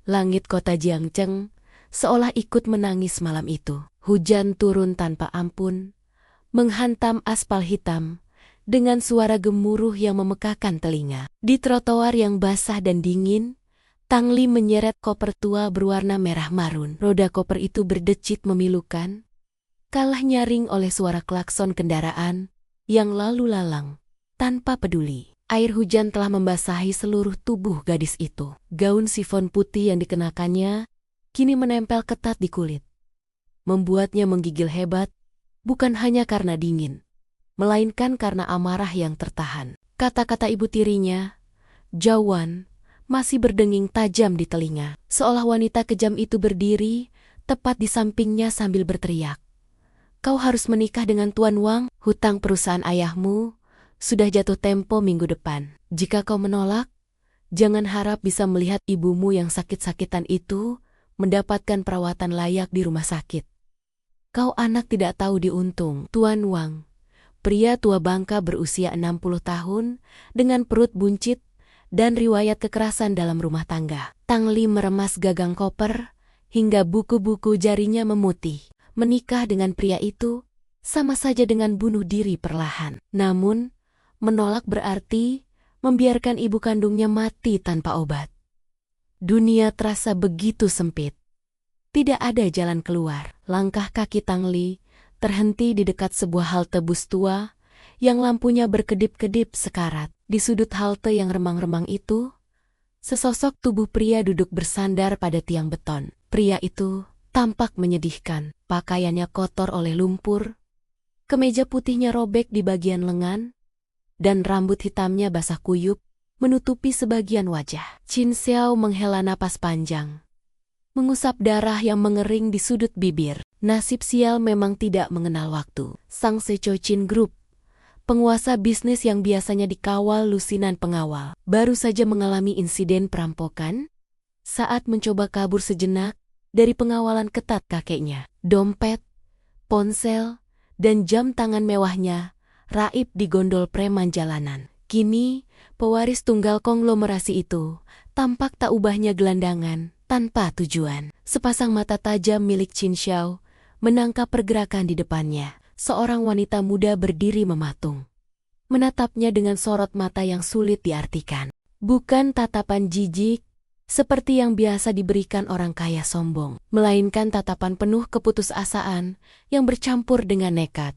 Langit kota Jiangcheng seolah ikut menangis malam itu. Hujan turun tanpa ampun, menghantam aspal hitam dengan suara gemuruh yang memekakan telinga. Di trotoar yang basah dan dingin, Tang Li menyeret koper tua berwarna merah marun. Roda koper itu berdecit memilukan, kalah nyaring oleh suara klakson kendaraan yang lalu lalang tanpa peduli. Air hujan telah membasahi seluruh tubuh gadis itu. Gaun sifon putih yang dikenakannya kini menempel ketat di kulit, membuatnya menggigil hebat, bukan hanya karena dingin, melainkan karena amarah yang tertahan. Kata-kata ibu tirinya, Jawan, masih berdenging tajam di telinga, seolah wanita kejam itu berdiri tepat di sampingnya sambil berteriak. Kau harus menikah dengan Tuan Wang, hutang perusahaan ayahmu sudah jatuh tempo minggu depan. Jika kau menolak, jangan harap bisa melihat ibumu yang sakit-sakitan itu mendapatkan perawatan layak di rumah sakit. Kau anak tidak tahu diuntung. Tuan Wang, pria tua bangka berusia 60 tahun dengan perut buncit dan riwayat kekerasan dalam rumah tangga. Tang Li meremas gagang koper hingga buku-buku jarinya memutih. Menikah dengan pria itu sama saja dengan bunuh diri perlahan. Namun, menolak berarti membiarkan ibu kandungnya mati tanpa obat. Dunia terasa begitu sempit. Tidak ada jalan keluar. Langkah kaki Tang Li terhenti di dekat sebuah halte bus tua yang lampunya berkedip-kedip sekarat. Di sudut halte yang remang-remang itu, sesosok tubuh pria duduk bersandar pada tiang beton. Pria itu tampak menyedihkan. Pakaiannya kotor oleh lumpur, kemeja putihnya robek di bagian lengan, dan rambut hitamnya basah kuyup menutupi sebagian wajah. Qin Xiao menghela napas panjang, mengusap darah yang mengering di sudut bibir. Nasib sial memang tidak mengenal waktu. Sang Secochin Group, penguasa bisnis yang biasanya dikawal lusinan pengawal, baru saja mengalami insiden perampokan saat mencoba kabur sejenak dari pengawalan ketat kakeknya. Dompet, ponsel, dan jam tangan mewahnya raib di gondol preman jalanan. Kini, pewaris tunggal konglomerasi itu tampak tak ubahnya gelandangan tanpa tujuan. Sepasang mata tajam milik Qin Xiao menangkap pergerakan di depannya. Seorang wanita muda berdiri mematung, menatapnya dengan sorot mata yang sulit diartikan. Bukan tatapan jijik seperti yang biasa diberikan orang kaya sombong, melainkan tatapan penuh keputusasaan yang bercampur dengan nekat.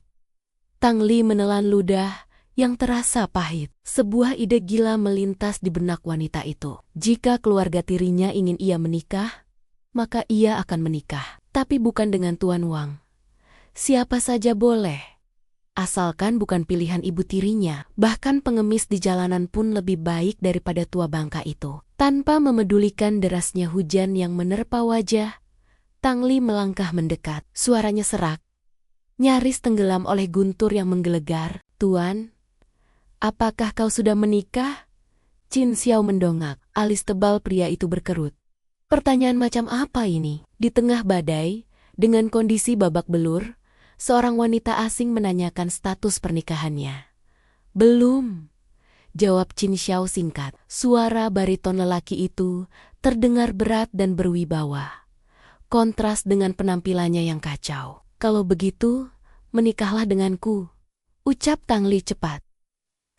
Tang Li menelan ludah yang terasa pahit. Sebuah ide gila melintas di benak wanita itu. Jika keluarga tirinya ingin ia menikah, maka ia akan menikah. Tapi bukan dengan Tuan Wang. Siapa saja boleh, asalkan bukan pilihan ibu tirinya. Bahkan pengemis di jalanan pun lebih baik daripada tua bangka itu. Tanpa memedulikan derasnya hujan yang menerpa wajah, Tang Li melangkah mendekat. Suaranya serak, nyaris tenggelam oleh guntur yang menggelegar. Tuan, apakah kau sudah menikah? Qin Xiao mendongak. Alis tebal pria itu berkerut. Pertanyaan macam apa ini? Di tengah badai, dengan kondisi babak belur, seorang wanita asing menanyakan status pernikahannya. Belum, jawab Qin Xiao singkat. Suara bariton lelaki itu terdengar berat dan berwibawa, kontras dengan penampilannya yang kacau. Kalau begitu, menikahlah denganku, ucap Tang Li cepat,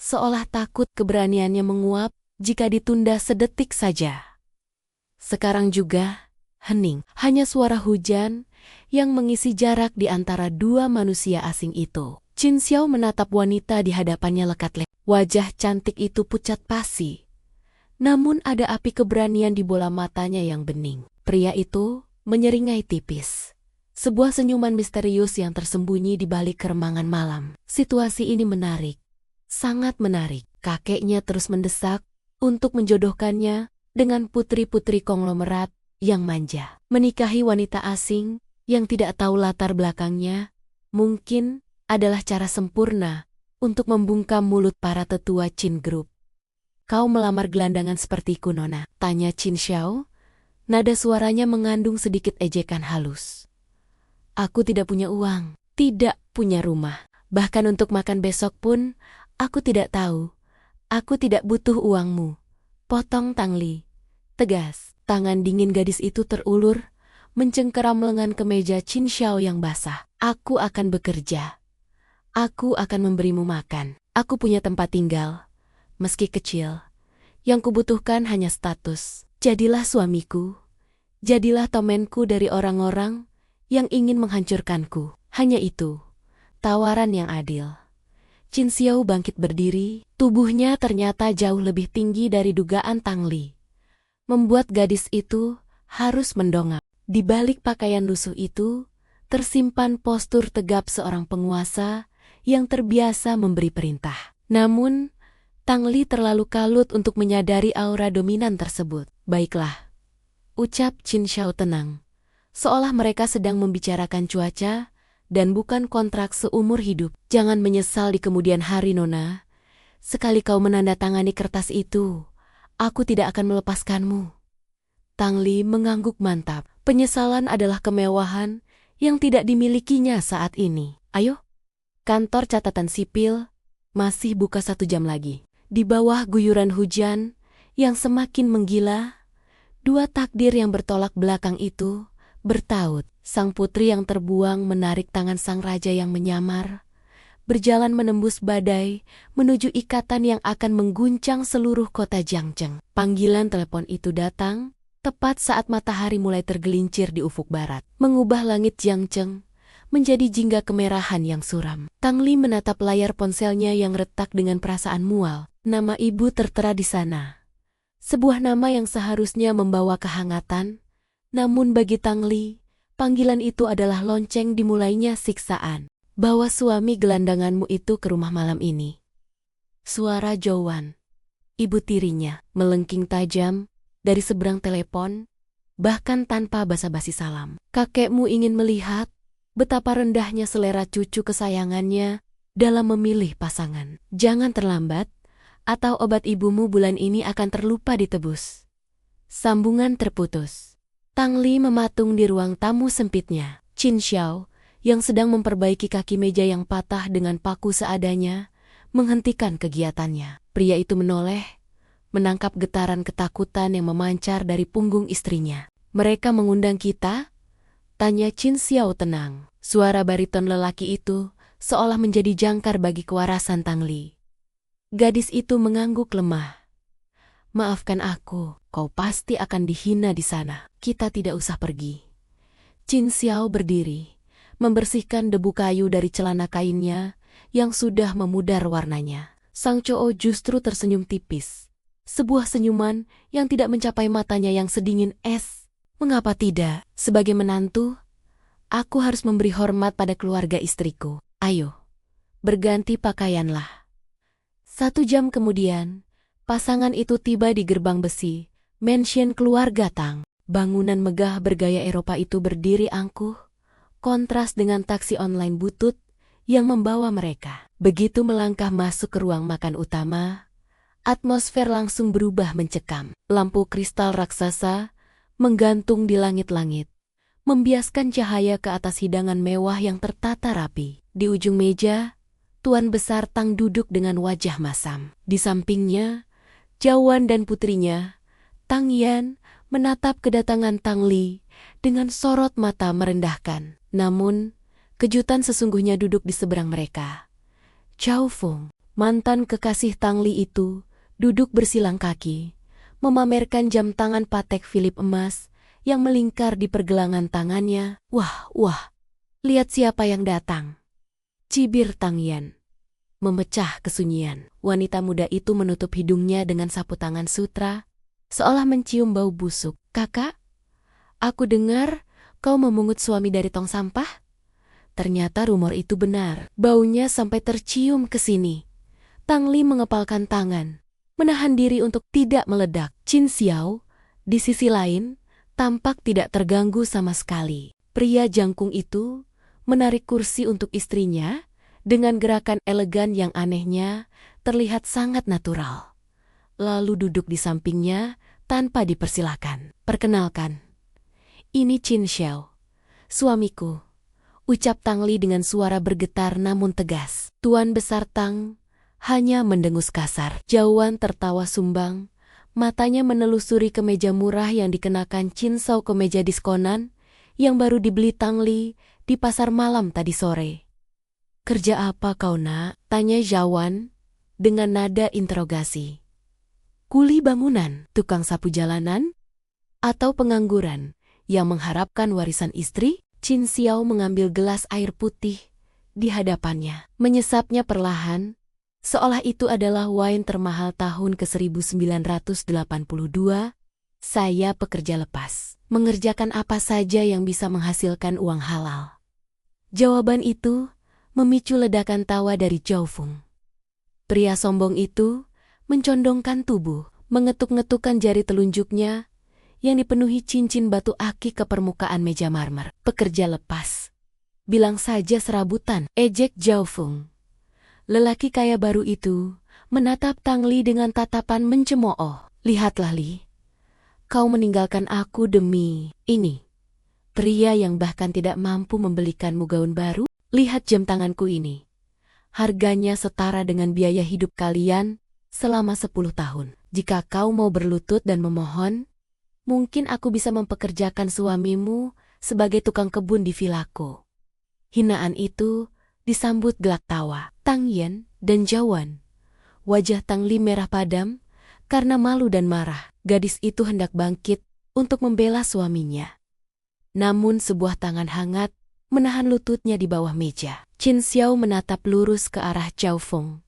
seolah takut keberaniannya menguap jika ditunda sedetik saja. Sekarang juga, hening, hanya suara hujan yang mengisi jarak di antara dua manusia asing itu. Qin Xiao menatap wanita di hadapannya lekat-lekat. Wajah cantik itu pucat pasi, namun ada api keberanian di bola matanya yang bening. Pria itu menyeringai tipis, sebuah senyuman misterius yang tersembunyi di balik keremangan malam. Situasi ini menarik, sangat menarik. Kakeknya terus mendesak untuk menjodohkannya dengan putri-putri konglomerat yang manja. Menikahi wanita asing yang tidak tahu latar belakangnya mungkin adalah cara sempurna untuk membungkam mulut para tetua Qin Group. Kau melamar gelandangan sepertiku, Nona? Tanya Qin Xiao. Nada suaranya mengandung sedikit ejekan halus. Aku tidak punya uang, tidak punya rumah. Bahkan untuk makan besok pun, aku tidak tahu. Aku tidak butuh uangmu, potong Tang Li tegas. Tangan dingin gadis itu terulur, mencengkeram lengan kemeja Qin Xiao yang basah. Aku akan bekerja. Aku akan memberimu makan. Aku punya tempat tinggal, meski kecil. Yang kubutuhkan hanya status. Jadilah suamiku. Jadilah temanku dari orang-orang yang ingin menghancurkanku. Hanya itu, tawaran yang adil. Qin Xiao bangkit berdiri, tubuhnya ternyata jauh lebih tinggi dari dugaan Tang Li. Membuat gadis itu harus mendongak. Di balik pakaian lusuh itu, tersimpan postur tegap seorang penguasa yang terbiasa memberi perintah. Namun, Tang Li terlalu kalut untuk menyadari aura dominan tersebut. Baiklah, ucap Qin Xiao tenang, seolah mereka sedang membicarakan cuaca dan bukan kontrak seumur hidup. Jangan menyesal di kemudian hari, Nona. Sekali kau menandatangani kertas itu, aku tidak akan melepaskanmu. Tang Li mengangguk mantap. Penyesalan adalah kemewahan yang tidak dimilikinya saat ini. Ayo, kantor catatan sipil masih buka 1 jam lagi. Di bawah guyuran hujan yang semakin menggila, 2 takdir yang bertolak belakang itu bertaut. Sang putri yang terbuang menarik tangan sang raja yang menyamar, berjalan menembus badai menuju ikatan yang akan mengguncang seluruh kota Jiangcheng. Panggilan telepon itu datang tepat saat matahari mulai tergelincir di ufuk barat, mengubah langit Jiangcheng menjadi jingga kemerahan yang suram. Tang Li menatap layar ponselnya yang retak dengan perasaan mual. Nama ibu tertera di sana. Sebuah nama yang seharusnya membawa kehangatan, namun bagi Tang Li, panggilan itu adalah lonceng dimulainya siksaan. Bawa suami gelandanganmu itu ke rumah malam ini. Suara Jowan, ibu tirinya, melengking tajam dari seberang telepon, bahkan tanpa basa-basi salam. Kakekmu ingin melihat betapa rendahnya selera cucu kesayangannya dalam memilih pasangan. Jangan terlambat, atau obat ibumu bulan ini akan terlupa ditebus. Sambungan terputus. Tang Li mematung di ruang tamu sempitnya. Qin Xiao, yang sedang memperbaiki kaki meja yang patah dengan paku seadanya, menghentikan kegiatannya. Pria itu menoleh, menangkap getaran ketakutan yang memancar dari punggung istrinya. Mereka mengundang kita? Tanya Qin Xiao tenang. Suara bariton lelaki itu seolah menjadi jangkar bagi kewarasan Tang Li. Gadis itu mengangguk lemah. Maafkan aku, kau pasti akan dihina di sana. Kita tidak usah pergi. Qin Xiao berdiri, membersihkan debu kayu dari celana kainnya yang sudah memudar warnanya. Sang cowok justru tersenyum tipis. Sebuah senyuman yang tidak mencapai matanya yang sedingin es. Mengapa tidak? Sebagai menantu, aku harus memberi hormat pada keluarga istriku. Ayo, berganti pakaianlah. 1 jam kemudian, pasangan itu tiba di gerbang besi, mansion keluarga Tang. Bangunan megah bergaya Eropa itu berdiri angkuh, kontras dengan taksi online butut yang membawa mereka. Begitu melangkah masuk ke ruang makan utama, atmosfer langsung berubah mencekam. Lampu kristal raksasa menggantung di langit-langit, membiaskan cahaya ke atas hidangan mewah yang tertata rapi. Di ujung meja, Tuan Besar Tang duduk dengan wajah masam. Di sampingnya, Jowan dan putrinya, Tang Yan, menatap kedatangan Tang Li dengan sorot mata merendahkan. Namun, kejutan sesungguhnya duduk di seberang mereka. Chao Feng, mantan kekasih Tang Li itu, duduk bersilang kaki, memamerkan jam tangan Patek Philippe emas yang melingkar di pergelangan tangannya. Wah, lihat siapa yang datang. Cibir Tang Yan memecah kesunyian. Wanita muda itu menutup hidungnya dengan sapu tangan sutra, seolah mencium bau busuk. Kakak, aku dengar kau memungut suami dari tong sampah? Ternyata rumor itu benar. Baunya sampai tercium ke sini. Tang Li mengepalkan tangan, menahan diri untuk tidak meledak. Qin Xiao, di sisi lain, tampak tidak terganggu sama sekali. Pria jangkung itu menarik kursi untuk istrinya dengan gerakan elegan yang anehnya terlihat sangat natural. Lalu duduk di sampingnya tanpa dipersilahkan. Perkenalkan, ini Qin Xiao, suamiku, ucap Tang Li dengan suara bergetar namun tegas. Tuan Besar Tang hanya mendengus kasar. Jowan tertawa sumbang, Matanya menelusuri kemeja murah yang dikenakan Chin Xiao, kemeja diskonan yang baru dibeli Tang Li di pasar malam tadi sore. "Kerja apa kau, nak?" tanya Zhawan dengan nada interogasi. "Kuli bangunan, tukang sapu jalanan, atau pengangguran yang mengharapkan warisan istri?" Chin Xiao mengambil gelas air putih di hadapannya, menyesapnya perlahan, seolah itu adalah wine termahal tahun ke-1982. "Saya pekerja lepas, mengerjakan apa saja yang bisa menghasilkan uang halal." Jawaban itu memicu ledakan tawa dari Zhao Feng. Pria sombong itu mencondongkan tubuh, mengetuk-ngetukkan jari telunjuknya yang dipenuhi cincin batu akik ke permukaan meja marmer. "Pekerja lepas, bilang saja serabutan," ejek Zhao Feng. Lelaki kaya baru itu menatap Tang Li dengan tatapan mencemooh. "Lihatlah Li, kau meninggalkan aku demi ini, pria yang bahkan tidak mampu membelikanmu gaun baru. Lihat jam tanganku ini. Harganya setara dengan biaya hidup kalian selama 10 tahun. Jika kau mau berlutut dan memohon, mungkin aku bisa mempekerjakan suamimu sebagai tukang kebun di vilaku." Hinaan itu disambut gelak tawa Tang Yan dan Zhawan. Wajah Tang Li merah padam karena malu dan marah. Gadis itu hendak bangkit untuk membela suaminya. Namun sebuah tangan hangat menahan lututnya di bawah meja. Chin Xiao menatap lurus ke arah Zhao Feng.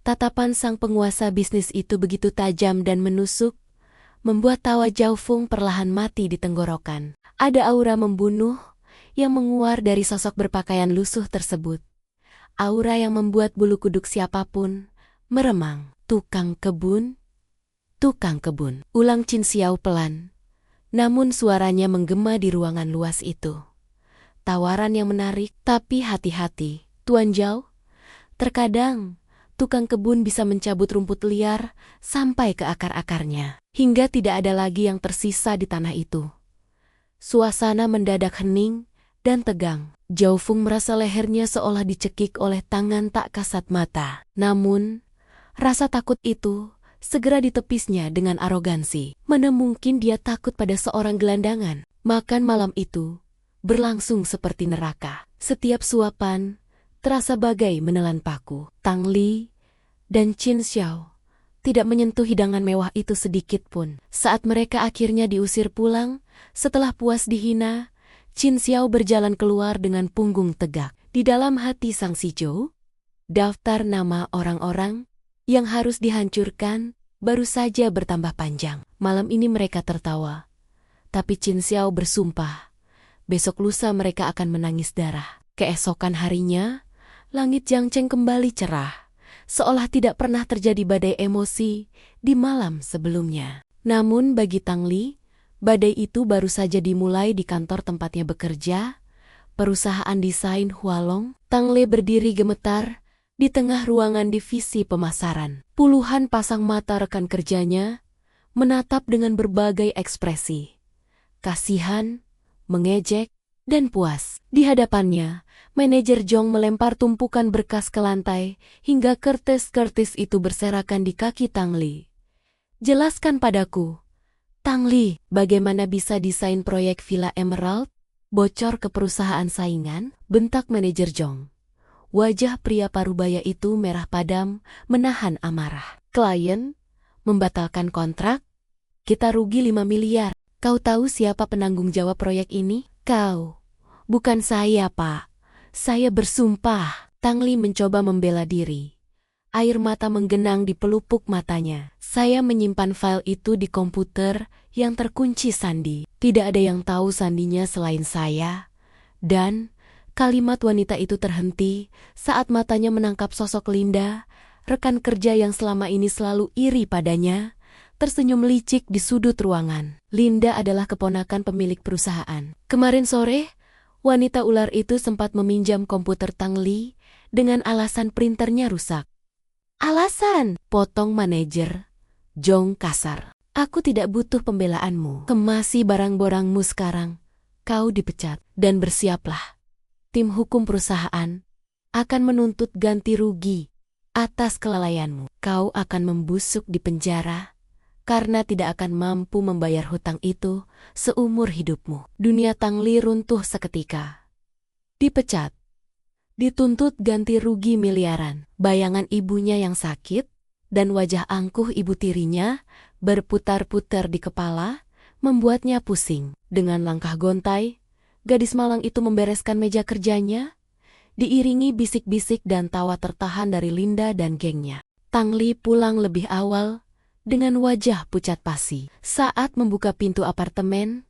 Tatapan sang penguasa bisnis itu begitu tajam dan menusuk, membuat tawa Zhao Feng perlahan mati di tenggorokan. Ada aura membunuh yang menguar dari sosok berpakaian lusuh tersebut. Aura yang membuat bulu kuduk siapapun meremang. "Tukang kebun, tukang kebun," ulang Chin Xiao pelan. Namun suaranya menggema di ruangan luas itu. Tawaran yang menarik, tapi hati-hati, Tuan Zhao. Terkadang, tukang kebun bisa mencabut rumput liar sampai ke akar-akarnya, hingga tidak ada lagi yang tersisa di tanah itu. Suasana mendadak hening dan tegang. Zhao Feng merasa lehernya seolah dicekik oleh tangan tak kasat mata. Namun, rasa takut itu segera ditepisnya dengan arogansi. Mana mungkin dia takut pada seorang gelandangan? Makan malam itu berlangsung seperti neraka. Setiap suapan terasa bagai menelan paku. Tang Li dan Chin Xiao tidak menyentuh hidangan mewah itu sedikit pun. Saat mereka akhirnya diusir pulang, setelah puas dihina, Chin Xiao berjalan keluar dengan punggung tegak. Di dalam hati Sang Shizhou, daftar nama orang-orang yang harus dihancurkan baru saja bertambah panjang. Malam ini mereka tertawa, tapi Chin Xiao bersumpah, besok lusa mereka akan menangis darah. Keesokan harinya, langit Jiangcheng kembali cerah, seolah tidak pernah terjadi badai emosi di malam sebelumnya. Namun bagi Tang Li, badai itu baru saja dimulai di kantor tempatnya bekerja, perusahaan desain Hualong. Tang Li berdiri gemetar di tengah ruangan divisi pemasaran. Puluhan pasang mata rekan kerjanya menatap dengan berbagai ekspresi. Kasihan, mengejek, dan puas. Di hadapannya, manajer Zhong melempar tumpukan berkas ke lantai hingga kertas-kertas itu berserakan di kaki Tang Li. "Jelaskan padaku, Tang Li, bagaimana bisa desain proyek Villa Emerald bocor ke perusahaan saingan?" bentak manajer Zhong. Wajah pria parubaya itu merah padam, menahan amarah. "Klien membatalkan kontrak, kita rugi 5 miliar. Kau tahu siapa penanggung jawab proyek ini?" "Kau." "Bukan saya, Pak. Saya bersumpah." Tang Li mencoba membela diri. Air mata menggenang di pelupuk matanya. "Saya menyimpan file itu di komputer yang terkunci sandi. Tidak ada yang tahu sandinya selain saya." Dan kalimat wanita itu terhenti saat matanya menangkap sosok Linda, rekan kerja yang selama ini selalu iri padanya, tersenyum licik di sudut ruangan. Linda adalah keponakan pemilik perusahaan. Kemarin sore, wanita ular itu sempat meminjam komputer Tang Li dengan alasan printernya rusak. "Alasan?" potong manajer Zhong kasar. "Aku tidak butuh pembelaanmu. Kemasi barang-barangmu sekarang. Kau dipecat dan bersiaplah. Tim hukum perusahaan akan menuntut ganti rugi atas kelalaianmu. Kau akan membusuk di penjara karena tidak akan mampu membayar hutang itu seumur hidupmu. Dunia Tang Li runtuh seketika. Dipecat. Dituntut ganti rugi miliaran. Bayangan ibunya yang sakit dan wajah angkuh ibu tirinya berputar-putar di kepala membuatnya pusing. Dengan langkah gontai, gadis malang itu membereskan meja kerjanya, diiringi bisik-bisik dan tawa tertahan dari Linda dan gengnya. Tang Li pulang lebih awal dengan wajah pucat pasi. Saat membuka pintu apartemen,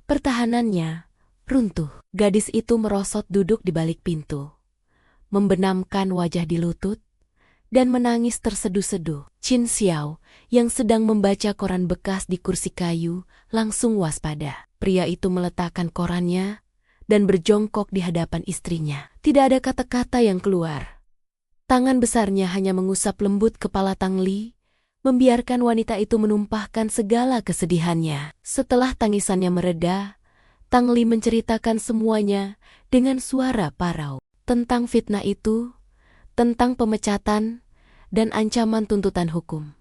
pertahanannya runtuh. Gadis itu merosot duduk di balik pintu, membenamkan wajah di lutut, dan menangis terseduh-seduh. Qin Xiao, yang sedang membaca koran bekas di kursi kayu, langsung waspada. Pria itu meletakkan korannya dan berjongkok di hadapan istrinya. Tidak ada kata-kata yang keluar. Tangan besarnya hanya mengusap lembut kepala Tang Li, membiarkan wanita itu menumpahkan segala kesedihannya. Setelah tangisannya mereda, Tang Li menceritakan semuanya dengan suara parau. Tentang fitnah itu, tentang pemecatan, dan ancaman tuntutan hukum.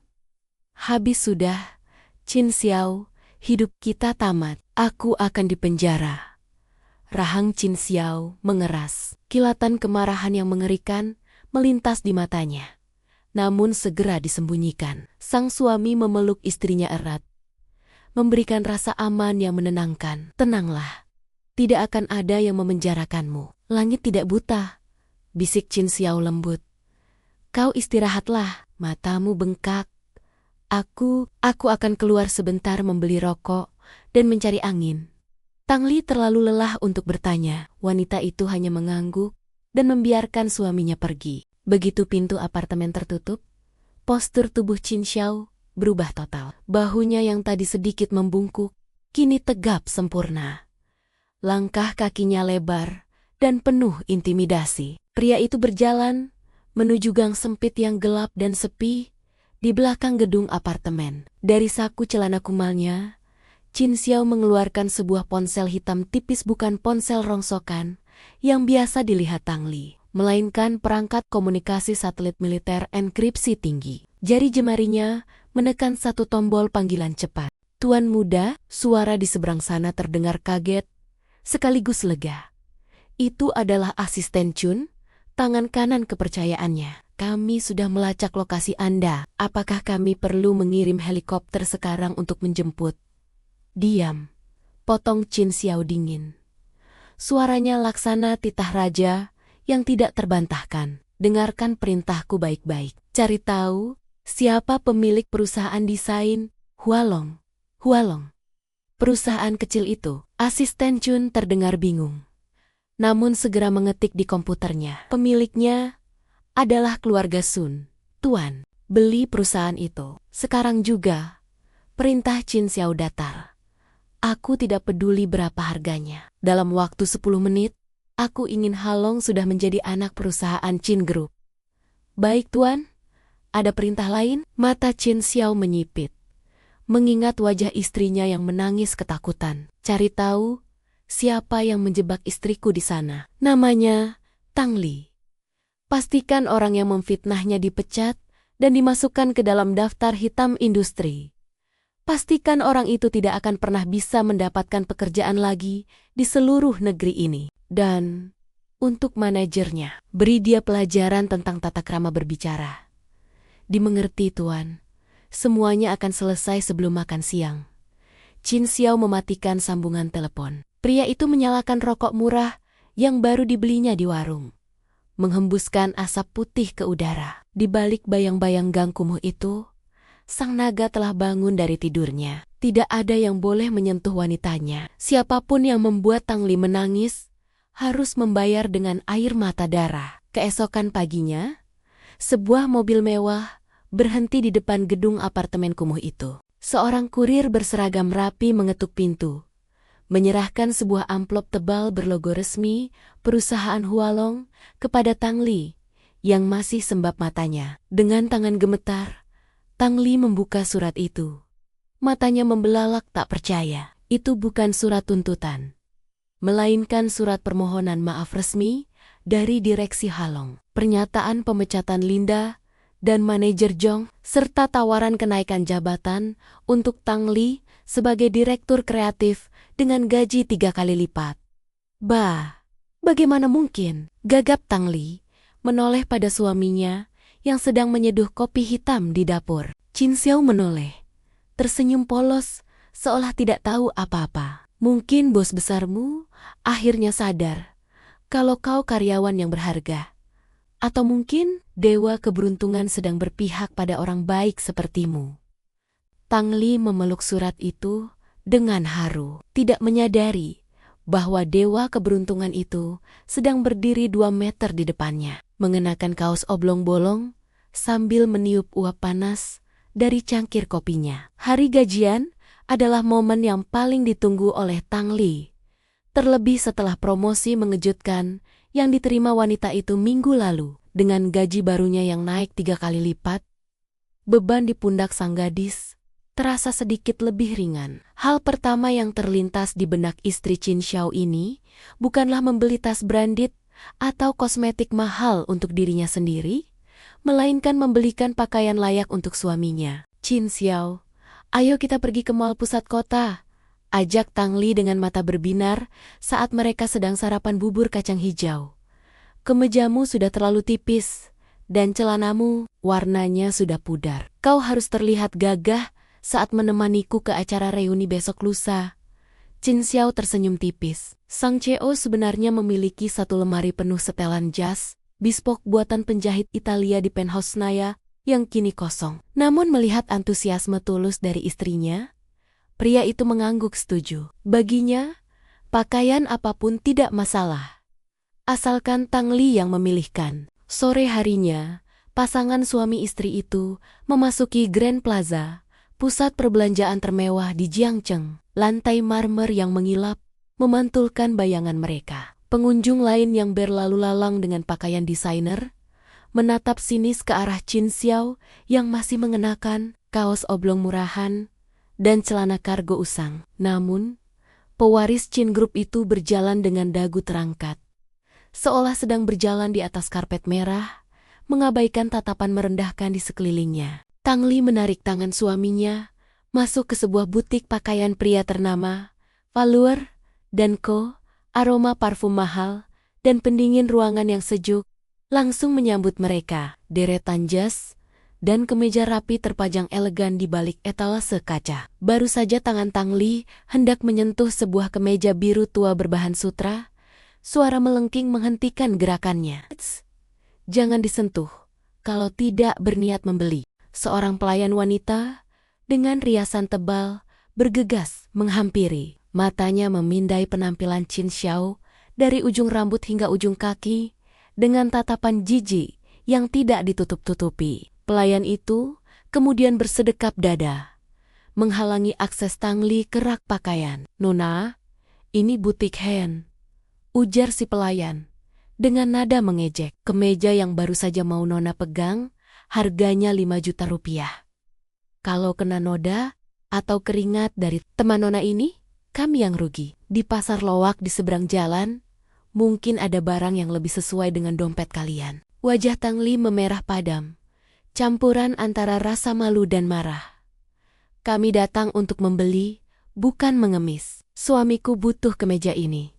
Habis sudah, Qin Xiao, hidup kita tamat. Aku akan dipenjara. Rahang Qin Xiao mengeras. Kilatan kemarahan yang mengerikan melintas di matanya. Namun segera disembunyikan. Sang suami memeluk istrinya erat, memberikan rasa aman yang menenangkan. Tenanglah, tidak akan ada yang memenjarakanmu. Langit tidak buta, bisik Qin Xiao lembut. Kau istirahatlah, matamu bengkak. Aku akan keluar sebentar membeli rokok dan mencari angin. Tang Li terlalu lelah untuk bertanya. Wanita itu hanya mengangguk dan membiarkan suaminya pergi. Begitu pintu apartemen tertutup, postur tubuh Qin Xiao berubah total. Bahunya yang tadi sedikit membungkuk, kini tegap sempurna. Langkah kakinya lebar dan penuh intimidasi. Pria itu berjalan menuju gang sempit yang gelap dan sepi di belakang gedung apartemen. Dari saku celana kumalnya, Qin Xiao mengeluarkan sebuah ponsel hitam tipis, bukan ponsel rongsokan yang biasa dilihat Tang Li, melainkan perangkat komunikasi satelit militer enkripsi tinggi. Jari jemarinya menekan satu tombol panggilan cepat. Tuan muda, suara di seberang sana terdengar kaget, sekaligus lega. Itu adalah asisten Chun, tangan kanan kepercayaannya. Kami sudah melacak lokasi Anda. Apakah kami perlu mengirim helikopter sekarang untuk menjemput? Diam, potong Qin Xiao dingin. Suaranya laksana titah raja yang tidak terbantahkan. Dengarkan perintahku baik-baik. Cari tahu siapa pemilik perusahaan desain Hualong. Hualong. Perusahaan kecil itu. Asisten Chun terdengar bingung, namun segera mengetik di komputernya. Pemiliknya adalah keluarga Sun. Tuan, beli perusahaan itu. Sekarang juga. Perintah Qin Xiao datar. Aku tidak peduli berapa harganya. Dalam waktu 10 menit, aku ingin Halong sudah menjadi anak perusahaan Qin Group. Baik tuan, ada perintah lain? Mata Qin Xiao menyipit, mengingat wajah istrinya yang menangis ketakutan. Cari tahu siapa yang menjebak istriku di sana. Namanya Tang Li. Pastikan orang yang memfitnahnya dipecat dan dimasukkan ke dalam daftar hitam industri. Pastikan orang itu tidak akan pernah bisa mendapatkan pekerjaan lagi di seluruh negeri ini. Dan untuk manajernya, beri dia pelajaran tentang tata krama berbicara. Dimengerti tuan, semuanya akan selesai sebelum makan siang. Qin Xiao mematikan sambungan telepon. Pria itu menyalakan rokok murah yang baru dibelinya di warung, menghembuskan asap putih ke udara. Di balik bayang-bayang gang kumuh itu, sang naga telah bangun dari tidurnya. Tidak ada yang boleh menyentuh wanitanya. Siapapun yang membuat Tang Li menangis harus membayar dengan air mata darah. Keesokan paginya, sebuah mobil mewah berhenti di depan gedung apartemen kumuh itu. Seorang kurir berseragam rapi mengetuk pintu, menyerahkan sebuah amplop tebal berlogo resmi perusahaan Hualong kepada Tang Li yang masih sembab matanya. Dengan tangan gemetar, Tang Li membuka surat itu. Matanya membelalak tak percaya. Itu bukan surat tuntutan, melainkan surat permohonan maaf resmi dari direksi Halong. Pernyataan pemecatan Linda dan manajer Jong, serta tawaran kenaikan jabatan untuk Tang Li sebagai direktur kreatif dengan gaji 3 kali lipat. Bah, bagaimana mungkin? Gagap Tang Li menoleh pada suaminya yang sedang menyeduh kopi hitam di dapur. Chin Xiao menoleh, tersenyum polos seolah tidak tahu apa-apa. Mungkin bos besarmu akhirnya sadar kalau kau karyawan yang berharga. Atau mungkin dewa keberuntungan sedang berpihak pada orang baik sepertimu. Tang Li memeluk surat itu dengan haru, tidak menyadari bahwa dewa keberuntungan itu sedang berdiri 2 meter di depannya, mengenakan kaos oblong bolong sambil meniup uap panas dari cangkir kopinya. Hari gajian adalah momen yang paling ditunggu oleh Tang Li, terlebih setelah promosi mengejutkan yang diterima wanita itu minggu lalu. Dengan gaji barunya yang naik 3 kali lipat, beban di pundak sang gadis terasa sedikit lebih ringan. Hal pertama yang terlintas di benak istri Chin Xiao ini bukanlah membeli tas branded atau kosmetik mahal untuk dirinya sendiri, melainkan membelikan pakaian layak untuk suaminya. Chin Xiao, ayo kita pergi ke mall pusat kota, ajak Tang Li dengan mata berbinar saat mereka sedang sarapan bubur kacang hijau. Kemejamu sudah terlalu tipis, dan celanamu warnanya sudah pudar. Kau harus terlihat gagah saat menemaniku ke acara reuni besok lusa. Chin Xiao tersenyum tipis. Sang CEO sebenarnya memiliki satu lemari penuh setelan jas, bespoke buatan penjahit Italia di penthouse Naya yang kini kosong. Namun melihat antusiasme tulus dari istrinya, pria itu mengangguk setuju. Baginya, pakaian apapun tidak masalah, asalkan Tang Li yang memilihkan. Sore harinya, pasangan suami istri itu memasuki Grand Plaza, pusat perbelanjaan termewah di Jiangcheng. Lantai marmer yang mengilap memantulkan bayangan mereka. Pengunjung lain yang berlalu lalang dengan pakaian desainer menatap sinis ke arah Chin Xiao yang masih mengenakan kaos oblong murahan dan celana kargo usang. Namun, pewaris Chin Group itu berjalan dengan dagu terangkat, seolah sedang berjalan di atas karpet merah, mengabaikan tatapan merendahkan di sekelilingnya. Tang Li menarik tangan suaminya, masuk ke sebuah butik pakaian pria ternama, Valuer & Co., aroma parfum mahal, dan pendingin ruangan yang sejuk, langsung menyambut mereka. Deretan jas dan kemeja rapi terpajang elegan di balik etalase kaca. Baru saja tangan Tang Li hendak menyentuh sebuah kemeja biru tua berbahan sutra, suara melengking menghentikan gerakannya. Jangan disentuh, kalau tidak berniat membeli. Seorang pelayan wanita dengan riasan tebal bergegas menghampiri. Matanya memindai penampilan Chin Xiao dari ujung rambut hingga ujung kaki dengan tatapan jijik yang tidak ditutup-tutupi. Pelayan itu kemudian bersedekap dada, menghalangi akses Tang Li ke rak pakaian. "Nona, ini butik Hen," ujar si pelayan dengan nada mengejek. "Kemeja yang baru saja mau Nona pegang harganya 5 juta rupiah. Kalau kena noda atau keringat dari teman Nona ini, kami yang rugi. Di pasar lowak di seberang jalan, mungkin ada barang yang lebih sesuai dengan dompet kalian." Wajah Tang Li memerah padam, campuran antara rasa malu dan marah. "Kami datang untuk membeli, bukan mengemis. Suamiku butuh kemeja ini."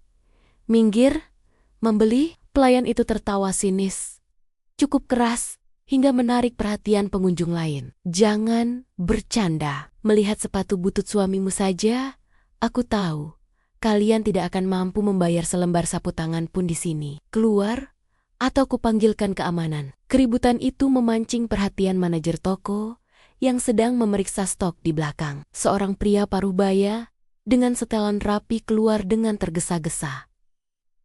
"Minggir, membeli?" Pelayan itu tertawa sinis, cukup keras, hingga menarik perhatian pengunjung lain. "Jangan bercanda. Melihat sepatu butut suamimu saja, aku tahu kalian tidak akan mampu membayar selembar sapu tangan pun di sini. Keluar, atau kupanggilkan keamanan." Keributan itu memancing perhatian manajer toko yang sedang memeriksa stok di belakang. Seorang pria paruhbaya dengan setelan rapi keluar dengan tergesa-gesa.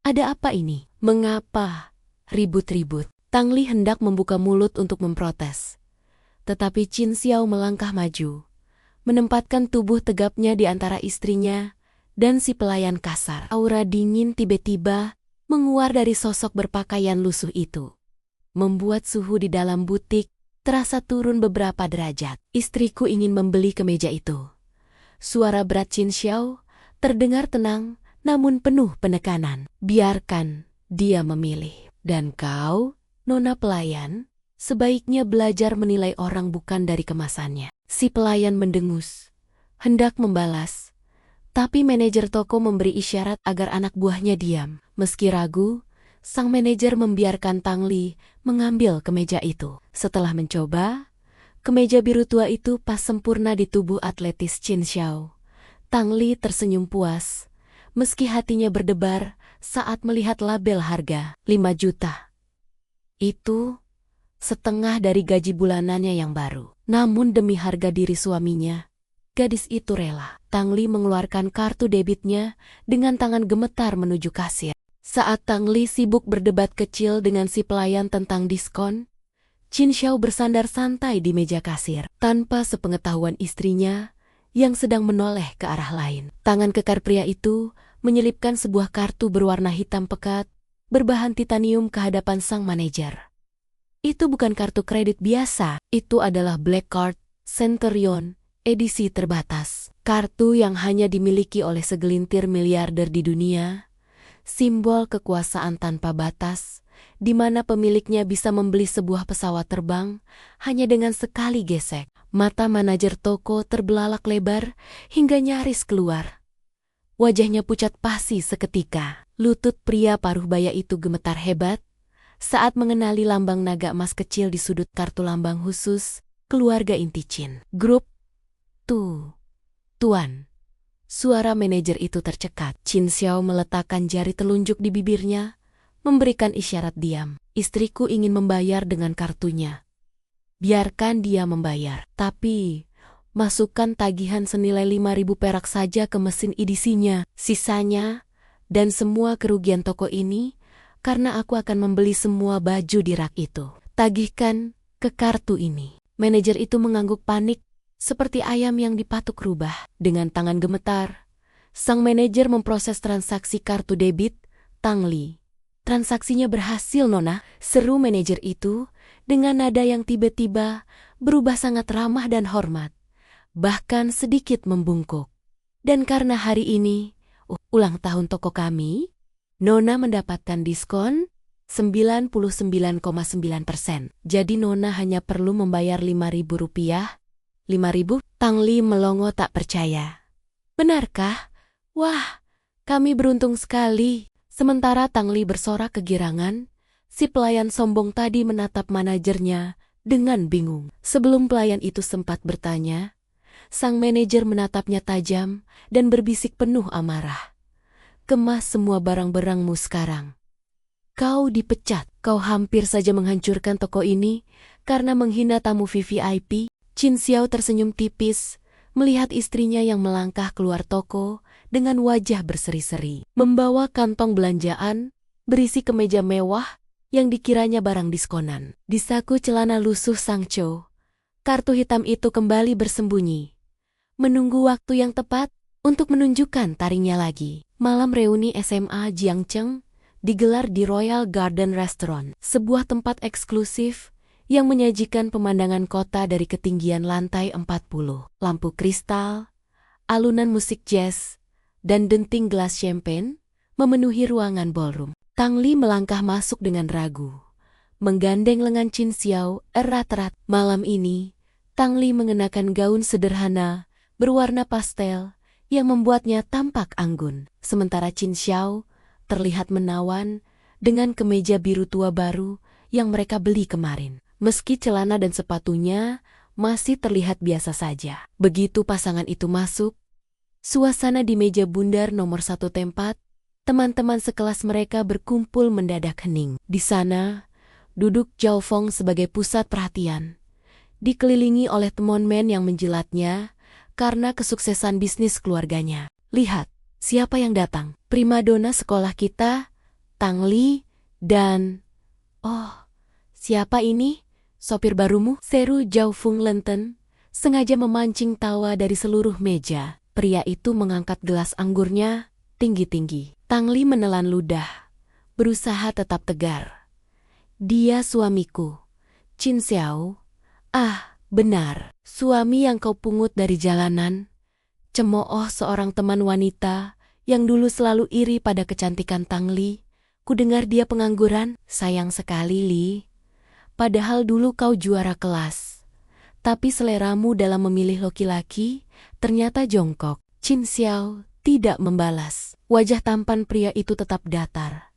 "Ada apa ini? Mengapa ribut-ribut?" Tang Li hendak membuka mulut untuk memprotes, tetapi Chin Xiao melangkah maju, menempatkan tubuh tegapnya di antara istrinya dan si pelayan kasar. Aura dingin tiba-tiba menguar dari sosok berpakaian lusuh itu, membuat suhu di dalam butik terasa turun beberapa derajat. "Istriku ingin membeli kemeja itu." Suara berat Chin Xiao terdengar tenang namun penuh penekanan. "Biarkan dia memilih. Dan kau, Nona pelayan, Sebaiknya belajar menilai orang bukan dari kemasannya. Si pelayan mendengus, hendak membalas. Tapi manajer toko memberi isyarat agar anak buahnya diam. Meski ragu, sang manajer membiarkan Tang Li mengambil kemeja itu. Setelah mencoba, kemeja biru tua itu pas sempurna di tubuh atletis Qin Xiao. Tang Li tersenyum puas, meski hatinya berdebar saat melihat label harga 5 juta. Itu setengah dari gaji bulanannya yang baru. Namun demi harga diri suaminya, gadis itu rela. Tang Li mengeluarkan kartu debitnya dengan tangan gemetar menuju kasir. Saat Tang Li sibuk berdebat kecil dengan si pelayan tentang diskon, Qin Xiao bersandar santai di meja kasir, tanpa sepengetahuan istrinya yang sedang menoleh ke arah lain. Tangan kekar pria itu menyelipkan sebuah kartu berwarna hitam pekat, berbahan titanium ke hadapan sang manajer. Itu bukan kartu kredit biasa, itu adalah Black Card Centurion edisi terbatas. Kartu yang hanya dimiliki oleh segelintir miliarder di dunia, simbol kekuasaan tanpa batas, di mana pemiliknya bisa membeli sebuah pesawat terbang hanya dengan sekali gesek. Mata manajer toko terbelalak lebar hingga nyaris keluar. Wajahnya pucat pasi seketika. Lutut pria paruh baya itu gemetar hebat saat mengenali lambang naga emas kecil di sudut kartu lambang khusus keluarga inti Qin. Grup Tuan. Suara manajer itu tercekat. Qin Xiao meletakkan jari telunjuk di bibirnya, memberikan isyarat diam. Istriku ingin membayar dengan kartunya. Biarkan dia membayar. Tapi, masukkan tagihan senilai 5.000 perak saja ke mesin edisinya. Sisanya, dan semua kerugian toko ini, karena aku akan membeli semua baju di rak itu. Tagihkan ke kartu ini. Manajer itu mengangguk panik, seperti ayam yang dipatuk rubah. Dengan tangan gemetar, sang manajer memproses transaksi kartu debit Tang Li. Transaksinya berhasil, Nona, seru manajer itu dengan nada yang tiba-tiba berubah sangat ramah dan hormat, bahkan sedikit membungkuk. Dan karena hari ini, ulang tahun toko kami, Nona mendapatkan diskon 99,9%. Jadi Nona hanya perlu membayar 5.000 rupiah. 5.000? Tang Li melongo tak percaya. Benarkah? Wah, kami beruntung sekali. Sementara Tang Li bersorak kegirangan, si pelayan sombong tadi menatap manajernya dengan bingung. Sebelum pelayan itu sempat bertanya, sang manajer menatapnya tajam dan berbisik penuh amarah. Kemas semua barang-barangmu sekarang. Kau dipecat. Kau hampir saja menghancurkan toko ini karena menghina tamu VVIP. Qin Xiao tersenyum tipis melihat istrinya yang melangkah keluar toko dengan wajah berseri-seri, membawa kantong belanjaan berisi kemeja mewah yang dikiranya barang diskonan. Di saku celana lusuh Sang Cho, kartu hitam itu kembali bersembunyi, menunggu waktu yang tepat untuk menunjukkan taringnya lagi. Malam reuni SMA Jiangcheng digelar di Royal Garden Restaurant, sebuah tempat eksklusif yang menyajikan pemandangan kota dari ketinggian lantai 40. Lampu kristal, alunan musik jazz, dan denting gelas champagne memenuhi ruangan ballroom. Tang Li melangkah masuk dengan ragu, menggandeng lengan Qin Xiao erat-erat. Malam ini, Tang Li mengenakan gaun sederhana berwarna pastel yang membuatnya tampak anggun. Sementara Qin Xiao terlihat menawan dengan kemeja biru tua baru yang mereka beli kemarin. Meski celana dan sepatunya masih terlihat biasa saja. Begitu pasangan itu masuk, suasana di meja bundar nomor 1 tempat, teman-teman sekelas mereka berkumpul mendadak hening. Di sana, duduk Zhao Feng sebagai pusat perhatian, dikelilingi oleh temonmen yang menjilatnya karena kesuksesan bisnis keluarganya. Lihat, siapa yang datang? Primadona sekolah kita, Tang Li, dan... Oh, siapa ini? Sopir barumu? Seru Zhao Feng lenten, sengaja memancing tawa dari seluruh meja. Pria itu mengangkat gelas anggurnya tinggi-tinggi. Tang Li menelan ludah, berusaha tetap tegar. Dia suamiku, Qin Xiao. Ah, benar, suami yang kau pungut dari jalanan. Cemooh seorang teman wanita yang dulu selalu iri pada kecantikan Tang Li. Ku dengar dia pengangguran. Sayang sekali, Li. Padahal dulu kau juara kelas. Tapi seleramu dalam memilih laki-laki ternyata jongkok. Qin Xiao tidak membalas. Wajah tampan pria itu tetap datar.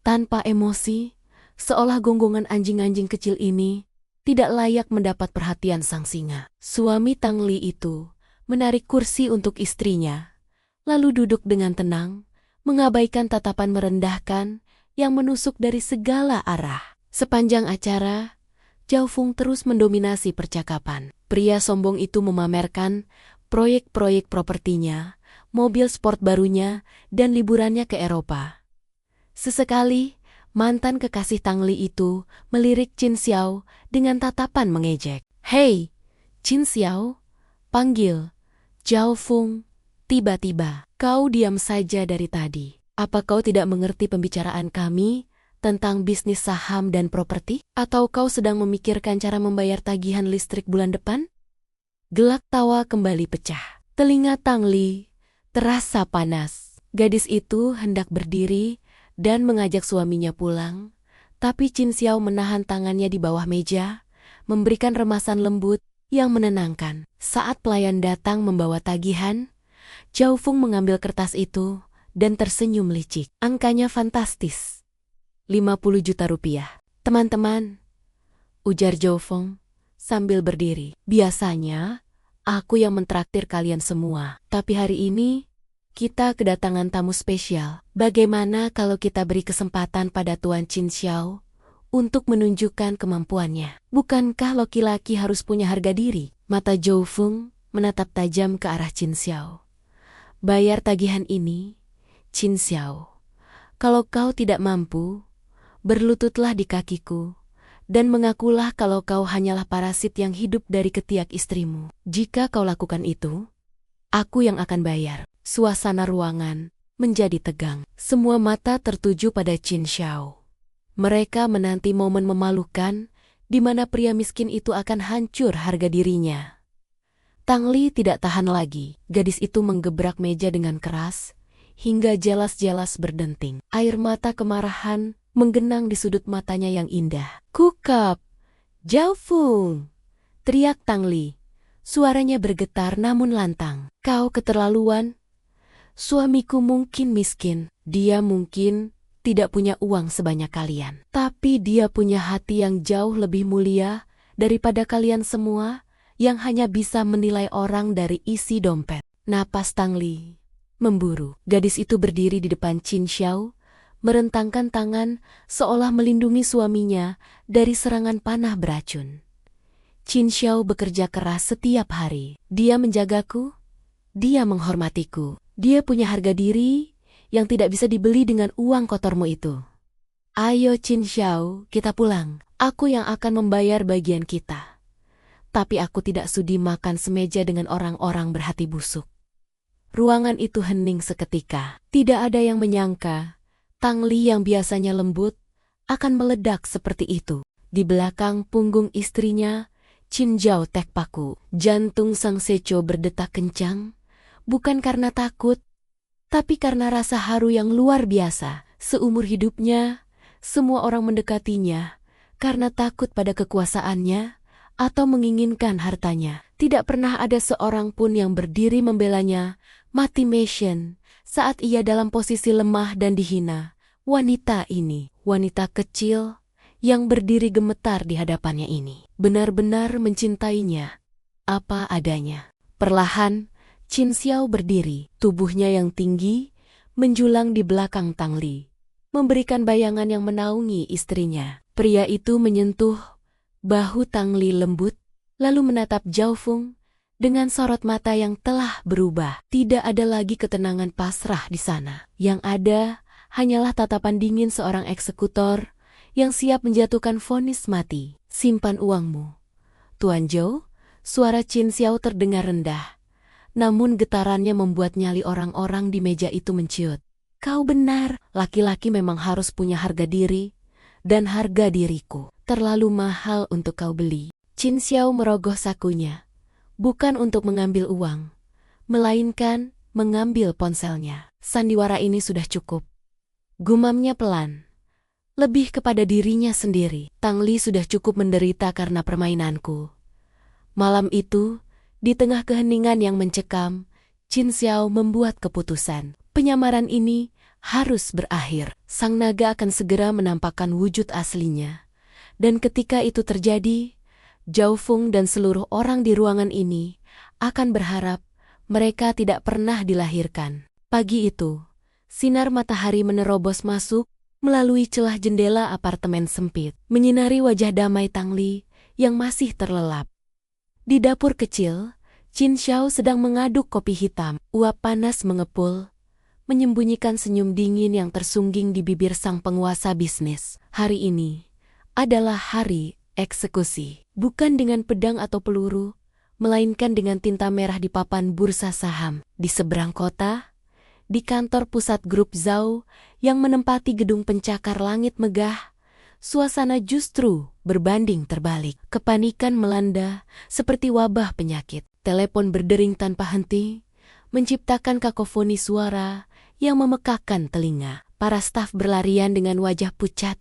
Tanpa emosi, seolah gonggongan anjing-anjing kecil ini tidak layak mendapat perhatian sang singa. Suami Tang Li itu menarik kursi untuk istrinya, lalu duduk dengan tenang, mengabaikan tatapan merendahkan yang menusuk dari segala arah. Sepanjang acara, Zhao Feng terus mendominasi percakapan. Pria sombong itu memamerkan proyek-proyek propertinya, mobil sport barunya, dan liburannya ke Eropa. Sesekali, mantan kekasih Tang Li itu melirik Qin Xiao dengan tatapan mengejek. "Hei, Qin Xiao," panggil Zhao Feng. Tiba-tiba, "Kau diam saja dari tadi. Apa kau tidak mengerti pembicaraan kami tentang bisnis saham dan properti? Atau kau sedang memikirkan cara membayar tagihan listrik bulan depan?" Gelak tawa kembali pecah. Telinga Tang Li terasa panas. Gadis itu hendak berdiri dan mengajak suaminya pulang, tapi Qin Xiao menahan tangannya di bawah meja, memberikan remasan lembut yang menenangkan. Saat pelayan datang membawa tagihan, Zhao Feng mengambil kertas itu dan tersenyum licik. Angkanya fantastis. 50 juta rupiah. "Teman-teman," ujar Zhao Feng sambil berdiri. "Biasanya, aku yang mentraktir kalian semua. Tapi hari ini, kita kedatangan tamu spesial. Bagaimana kalau kita beri kesempatan pada Tuan Qin Xiao untuk menunjukkan kemampuannya? Bukankah laki-laki harus punya harga diri?" Mata Zhao Feng menatap tajam ke arah Qin Xiao. "Bayar tagihan ini, Qin Xiao. Kalau kau tidak mampu, berlututlah di kakiku, dan mengakulah kalau kau hanyalah parasit yang hidup dari ketiak istrimu. Jika kau lakukan itu, aku yang akan bayar." Suasana ruangan menjadi tegang. Semua mata tertuju pada Qin Xiao. Mereka menanti momen memalukan di mana pria miskin itu akan hancur harga dirinya. Tang Li tidak tahan lagi. Gadis itu menggebrak meja dengan keras, hingga jelas-jelas berdenting. Air mata kemarahan menggenang di sudut matanya yang indah. "Kukap! Zhao Feng!" teriak Tang Li. Suaranya bergetar namun lantang. "Kau keterlaluan. Suamiku mungkin miskin. Dia mungkin tidak punya uang sebanyak kalian. Tapi dia punya hati yang jauh lebih mulia daripada kalian semua yang hanya bisa menilai orang dari isi dompet." Napas Tang Li memburu. Gadis itu berdiri di depan Qin Xiao, merentangkan tangan seolah melindungi suaminya dari serangan panah beracun. Qin Xiao bekerja keras setiap hari. Dia menjagaku, dia menghormatiku. Dia punya harga diri yang tidak bisa dibeli dengan uang kotormu itu. "Ayo Qin Xiao, kita pulang. Aku yang akan membayar bagian kita. Tapi aku tidak sudi makan semeja dengan orang-orang berhati busuk." Ruangan itu hening seketika. Tidak ada yang menyangka Tang Li yang biasanya lembut akan meledak seperti itu. Di belakang punggung istrinya, Qin Zhao tek paku. Jantung sang seco berdetak kencang, bukan karena takut, tapi karena rasa haru yang luar biasa. Seumur hidupnya, semua orang mendekatinya karena takut pada kekuasaannya atau menginginkan hartanya. Tidak pernah ada seorang pun yang berdiri membelanya mati-masion saat ia dalam posisi lemah dan dihina. Wanita ini, wanita kecil yang berdiri gemetar di hadapannya ini, benar-benar mencintainya apa adanya. Perlahan, Qin Xiao berdiri, tubuhnya yang tinggi menjulang di belakang Tang Li, memberikan bayangan yang menaungi istrinya. Pria itu menyentuh bahu Tang Li lembut, lalu menatap Zhao Feng dengan sorot mata yang telah berubah. Tidak ada lagi ketenangan pasrah di sana. Yang ada hanyalah tatapan dingin seorang eksekutor yang siap menjatuhkan vonis mati. "Simpan uangmu, Tuan Zhou." Suara Qin Xiao terdengar rendah, namun getarannya membuat nyali orang-orang di meja itu menciut. "Kau benar, laki-laki memang harus punya harga diri, dan harga diriku terlalu mahal untuk kau beli." Qin Xiao merogoh sakunya, bukan untuk mengambil uang, melainkan mengambil ponselnya. "Sandiwara ini sudah cukup," gumamnya pelan. lebih kepada dirinya sendiri. Tang Li sudah cukup menderita karena permainanku. Malam itu, di tengah keheningan yang mencekam, Qin Xiao membuat keputusan. Penyamaran ini harus berakhir. Sang naga akan segera menampakkan wujud aslinya. Dan ketika itu terjadi, Zhao Feng dan seluruh orang di ruangan ini akan berharap mereka tidak pernah dilahirkan. Pagi itu, sinar matahari menerobos masuk melalui celah jendela apartemen sempit, menyinari wajah damai Tang Li yang masih terlelap. Di dapur kecil, Qin Xiao sedang mengaduk kopi hitam. Uap panas mengepul, menyembunyikan senyum dingin yang tersungging di bibir sang penguasa bisnis. Hari ini adalah hari eksekusi. Bukan dengan pedang atau peluru, melainkan dengan tinta merah di papan bursa saham. Di seberang kota, di kantor pusat grup Zhao yang menempati gedung pencakar langit megah, suasana justru berbanding terbalik. Kepanikan melanda seperti wabah penyakit. Telepon berdering tanpa henti, menciptakan kakofoni suara yang memekakkan telinga. Para staf berlarian dengan wajah pucat,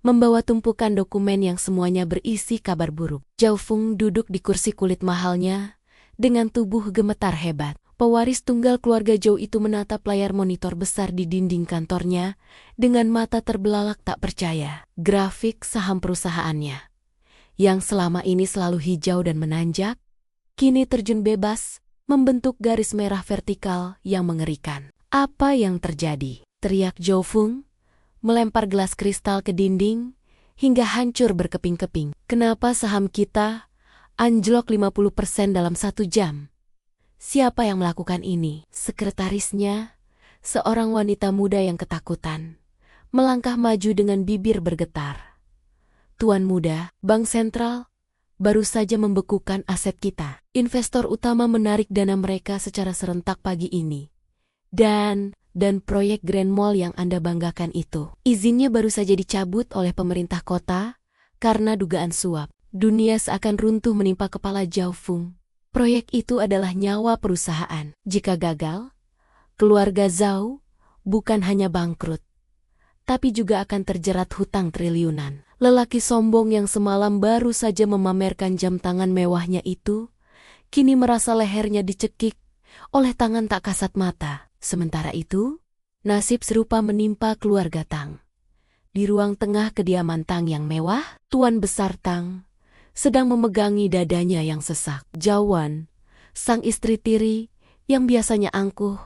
membawa tumpukan dokumen yang semuanya berisi kabar buruk. Zhao Feng duduk di kursi kulit mahalnya, dengan tubuh gemetar hebat. Pewaris tunggal keluarga Zhou itu menatap layar monitor besar di dinding kantornya dengan mata terbelalak tak percaya. Grafik saham perusahaannya, yang selama ini selalu hijau dan menanjak, kini terjun bebas, membentuk garis merah vertikal yang mengerikan. Apa yang terjadi? Teriak Zhao Feng, melempar gelas kristal ke dinding, hingga hancur berkeping-keping. Kenapa saham kita anjlok 50% dalam 1 jam? Siapa yang melakukan ini? Sekretarisnya, seorang wanita muda yang ketakutan, melangkah maju dengan bibir bergetar. Tuan muda, Bank Sentral baru saja membekukan aset kita. Investor utama menarik dana mereka secara serentak pagi ini. Dan proyek Grand Mall yang Anda banggakan itu, izinnya baru saja dicabut oleh pemerintah kota karena dugaan suap. Dunia seakan runtuh menimpa kepala Zhao Feng. Proyek itu adalah nyawa perusahaan. Jika gagal, keluarga Zhao bukan hanya bangkrut, tapi juga akan terjerat hutang triliunan. Lelaki sombong yang semalam baru saja memamerkan jam tangan mewahnya itu, kini merasa lehernya dicekik oleh tangan tak kasat mata. Sementara itu, nasib serupa menimpa keluarga Tang. Di ruang tengah kediaman Tang yang mewah, Tuan Besar Tang sedang memegangi dadanya yang sesak. Zhao Wan, sang istri tiri yang biasanya angkuh,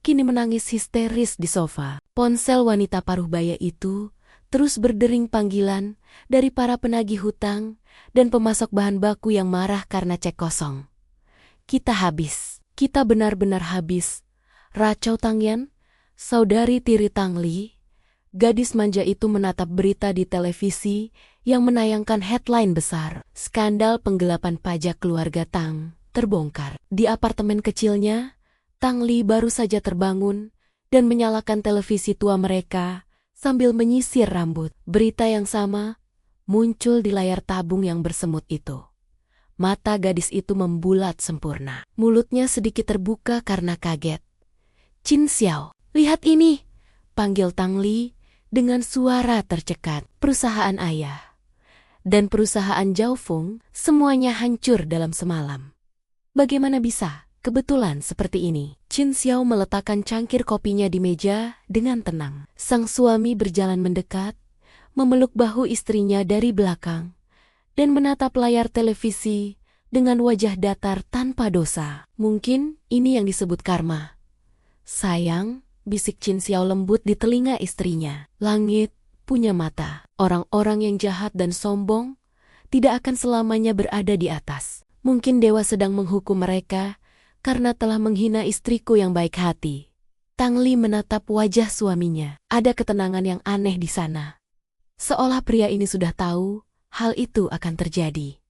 kini menangis histeris di sofa. Ponsel wanita paruh baya itu terus berdering panggilan dari para penagih hutang dan pemasok bahan baku yang marah karena cek kosong. Kita habis. Kita benar-benar habis. Racau Tang Yan, saudari tiri Tang Li, gadis manja itu menatap berita di televisi yang menayangkan headline besar. Skandal penggelapan pajak keluarga Tang terbongkar. Di apartemen kecilnya, Tang Li baru saja terbangun dan menyalakan televisi tua mereka sambil menyisir rambut. Berita yang sama muncul di layar tabung yang bersemut itu. Mata gadis itu membulat sempurna. Mulutnya sedikit terbuka karena kaget. Qin Xiao, lihat ini, panggil Tang Li dengan suara tercekat. Perusahaan ayah dan perusahaan Zhao Feng semuanya hancur dalam semalam. Bagaimana bisa kebetulan seperti ini? Qin Xiao meletakkan cangkir kopinya di meja dengan tenang. Sang suami berjalan mendekat, memeluk bahu istrinya dari belakang, dan menatap layar televisi dengan wajah datar tanpa dosa. Mungkin ini yang disebut karma. Sayang, bisik Qin Xiao lembut di telinga istrinya. Langit punya mata. Orang-orang yang jahat dan sombong tidak akan selamanya berada di atas. Mungkin dewa sedang menghukum mereka karena telah menghina istriku yang baik hati. Tang Li menatap wajah suaminya. Ada ketenangan yang aneh di sana. Seolah pria ini sudah tahu hal itu akan terjadi.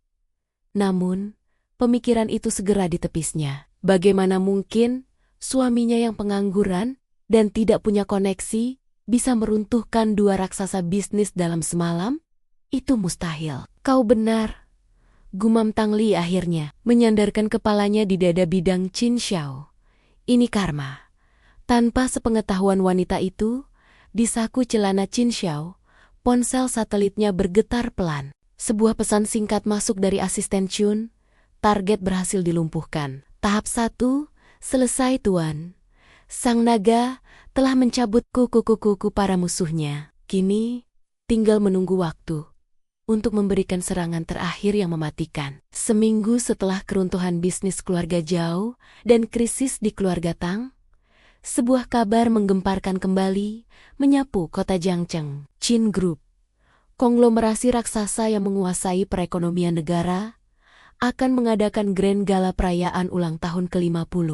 Namun, pemikiran itu segera ditepisnya. Bagaimana mungkin suaminya yang pengangguran dan tidak punya koneksi bisa meruntuhkan 2 raksasa bisnis dalam semalam? Itu mustahil. Kau benar, gumam Tang Li akhirnya, menyandarkan kepalanya di dada bidang Qin Xiao. Ini karma. Tanpa sepengetahuan wanita itu, di saku celana Qin Xiao, Ponsel satelitnya bergetar pelan. Sebuah pesan singkat masuk dari asisten Chun. Target berhasil dilumpuhkan. Tahap 1, selesai tuan. Sang naga telah mencabut kuku-kuku para musuhnya. Kini, tinggal menunggu waktu untuk memberikan serangan terakhir yang mematikan. Seminggu setelah keruntuhan bisnis keluarga Zhao dan krisis di keluarga Tang, sebuah kabar menggemparkan kembali menyapu kota Jiangcheng. Qin Group, konglomerasi raksasa yang menguasai perekonomian negara, akan mengadakan grand gala perayaan ulang tahun ke-50.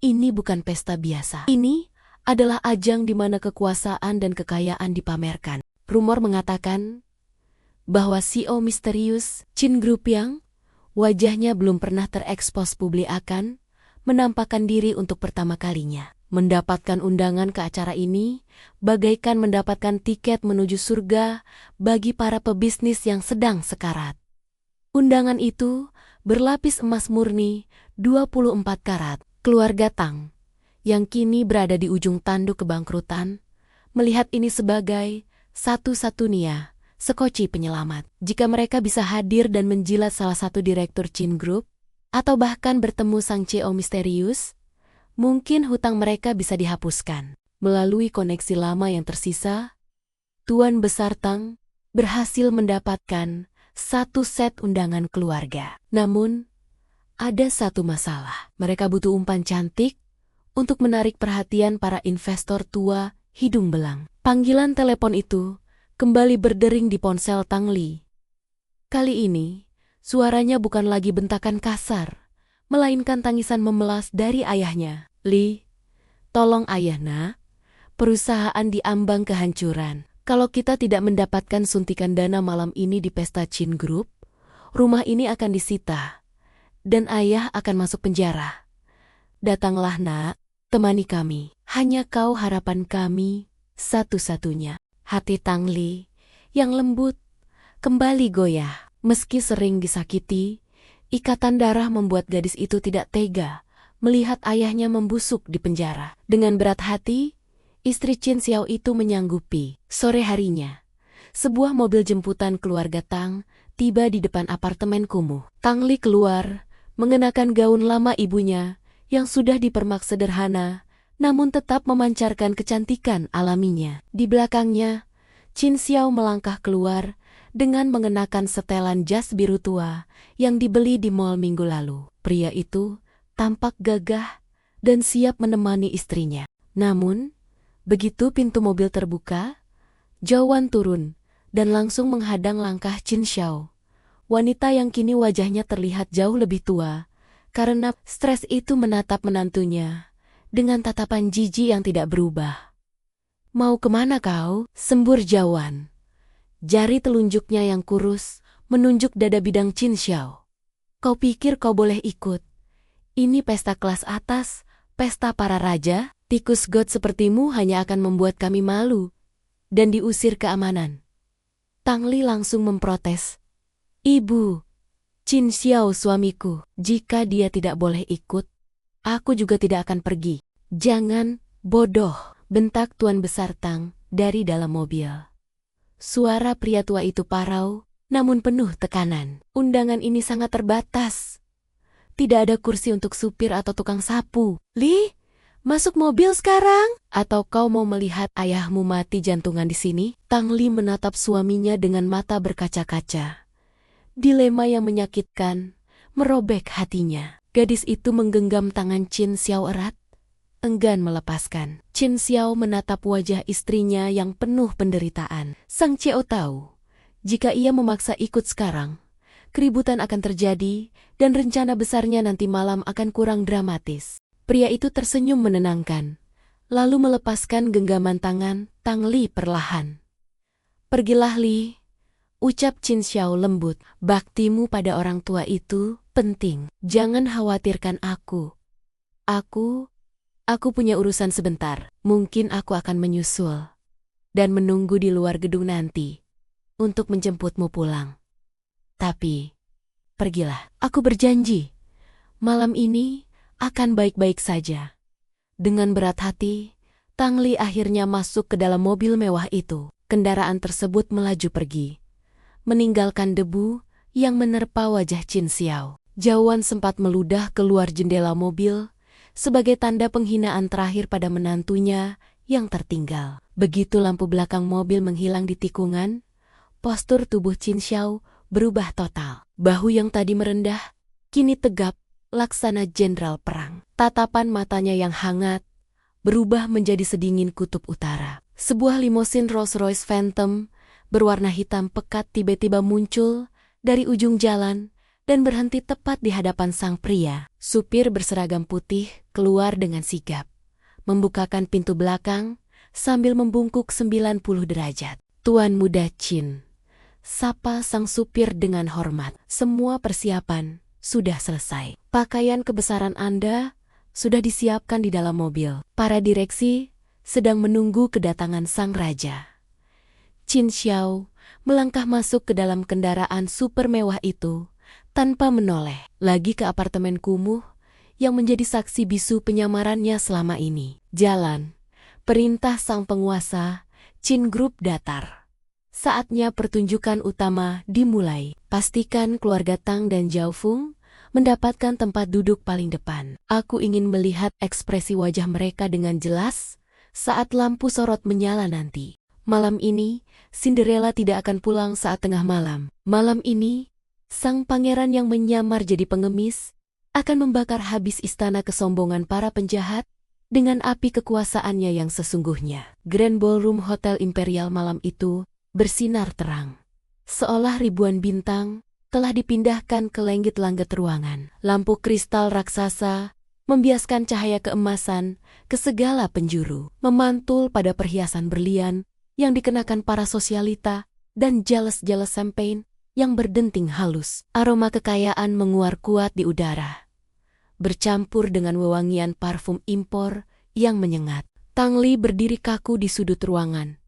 Ini bukan pesta biasa. Ini adalah ajang di mana kekuasaan dan kekayaan dipamerkan. Rumor mengatakan bahwa CEO misterius Qin Group yang wajahnya belum pernah terekspos publik akan menampakkan diri untuk pertama kalinya. Mendapatkan undangan ke acara ini bagaikan mendapatkan tiket menuju surga bagi para pebisnis yang sedang sekarat. Undangan itu berlapis emas murni 24 karat. Keluarga Tang, yang kini berada di ujung tanduk kebangkrutan, melihat ini sebagai satu-satunya sekoci penyelamat. Jika mereka bisa hadir dan menjilat salah satu direktur Qin Group, atau bahkan bertemu sang CEO misterius, mungkin hutang mereka bisa dihapuskan. Melalui koneksi lama yang tersisa, Tuan Besar Tang berhasil mendapatkan satu set undangan keluarga. Namun, ada satu masalah. Mereka butuh umpan cantik untuk menarik perhatian para investor tua hidung belang. Panggilan telepon itu kembali berdering di ponsel Tang Li. Kali ini, suaranya bukan lagi bentakan kasar, melainkan tangisan memelas dari ayahnya. Li, tolong ayah nak, perusahaan diambang kehancuran. Kalau kita tidak mendapatkan suntikan dana malam ini di pesta Qin Group, rumah ini akan disita, dan ayah akan masuk penjara. Datanglah nak, temani kami. Hanya kau harapan kami, satu-satunya. Hati Tang Li yang lembut kembali goyah. Meski sering disakiti, ikatan darah membuat gadis itu tidak tega melihat ayahnya membusuk di penjara. Dengan berat hati, istri Qin Xiao itu menyanggupi. Sore harinya, sebuah mobil jemputan keluarga Tang tiba di depan apartemen kumuh. Tang Li keluar mengenakan gaun lama ibunya yang sudah dipermak sederhana, namun tetap memancarkan kecantikan alaminya. Di belakangnya, Qin Xiao melangkah keluar dengan mengenakan setelan jas biru tua yang dibeli di mal minggu lalu. Pria itu tampak gagah dan siap menemani istrinya. Namun, begitu pintu mobil terbuka, Zhao Wan turun dan langsung menghadang langkah Qin Xiao. Wanita yang kini wajahnya terlihat jauh lebih tua, karena stres itu menatap menantunya dengan tatapan jijik yang tidak berubah. Mau kemana kau? Sembur Zhao Wan. Jari telunjuknya yang kurus menunjuk dada bidang Qin Xiao. Kau pikir kau boleh ikut? Ini pesta kelas atas, pesta para raja. Tikus god sepertimu hanya akan membuat kami malu dan diusir keamanan. Tang Li langsung memprotes. Ibu, Qin Xiao suamiku, jika dia tidak boleh ikut, aku juga tidak akan pergi. Jangan, bodoh, bentak Tuan Besar Tang dari dalam mobil. Suara pria tua itu parau, namun penuh tekanan. Undangan ini sangat terbatas. Tidak ada kursi untuk supir atau tukang sapu. Li, masuk mobil sekarang? Atau kau mau melihat ayahmu mati jantungan di sini? Tang Li menatap suaminya dengan mata berkaca-kaca. Dilema yang menyakitkan merobek hatinya. Gadis itu menggenggam tangan Qin Xiao erat, enggan melepaskan. Qin Xiao menatap wajah istrinya yang penuh penderitaan. Sang CEO tahu, jika ia memaksa ikut sekarang, keributan akan terjadi dan rencana besarnya nanti malam akan kurang dramatis. Pria itu tersenyum menenangkan, lalu melepaskan genggaman tangan Tang Li perlahan. Pergilah Li, ucap Qin Xiao lembut. Baktimu pada orang tua itu penting. Jangan khawatirkan aku. Aku punya urusan sebentar. Mungkin aku akan menyusul dan menunggu di luar gedung nanti untuk menjemputmu pulang. Tapi, pergilah. Aku berjanji, malam ini akan baik-baik saja. Dengan berat hati, Tang Li akhirnya masuk ke dalam mobil mewah itu. kendaraan tersebut melaju pergi, meninggalkan debu yang menerpa wajah Qin Xiao. Jauan sempat meludah keluar jendela mobil sebagai tanda penghinaan terakhir pada menantunya yang tertinggal. Begitu lampu belakang mobil menghilang di tikungan, postur tubuh Qin Xiao berubah total. Bahu yang tadi merendah, kini tegap, laksana jenderal perang. Tatapan matanya yang hangat berubah menjadi sedingin kutub utara. Sebuah limosin Rolls-Royce Phantom berwarna hitam pekat tiba-tiba muncul dari ujung jalan dan berhenti tepat di hadapan sang pria. Supir berseragam putih keluar dengan sigap, membukakan pintu belakang sambil membungkuk 90 derajat. "Tuan Muda Qin," sapa sang supir dengan hormat. "Semua persiapan sudah selesai. Pakaian kebesaran Anda sudah disiapkan di dalam mobil. Para direksi sedang menunggu kedatangan sang raja." Qin Xiao melangkah masuk ke dalam kendaraan super mewah itu tanpa menoleh lagi ke apartemen kumuh yang menjadi saksi bisu penyamarannya selama ini. "Jalan," perintah sang penguasa, Qin Group datar. "Saatnya pertunjukan utama dimulai. Pastikan keluarga Tang dan Zhao Feng mendapatkan tempat duduk paling depan. Aku ingin melihat ekspresi wajah mereka dengan jelas saat lampu sorot menyala nanti. Malam ini, Cinderella tidak akan pulang saat tengah malam. Malam ini, sang pangeran yang menyamar jadi pengemis akan membakar habis istana kesombongan para penjahat dengan api kekuasaannya yang sesungguhnya." Grand Ballroom Hotel Imperial malam itu bersinar terang, seolah ribuan bintang telah dipindahkan ke langit-langit ruangan. Lampu kristal raksasa membiaskan cahaya keemasan ke segala penjuru, memantul pada perhiasan berlian yang dikenakan para sosialita dan jales-jales champagne yang berdenting halus. Aroma kekayaan menguar kuat di udara, bercampur dengan wewangian parfum impor yang menyengat. Tang Li berdiri kaku di sudut ruangan,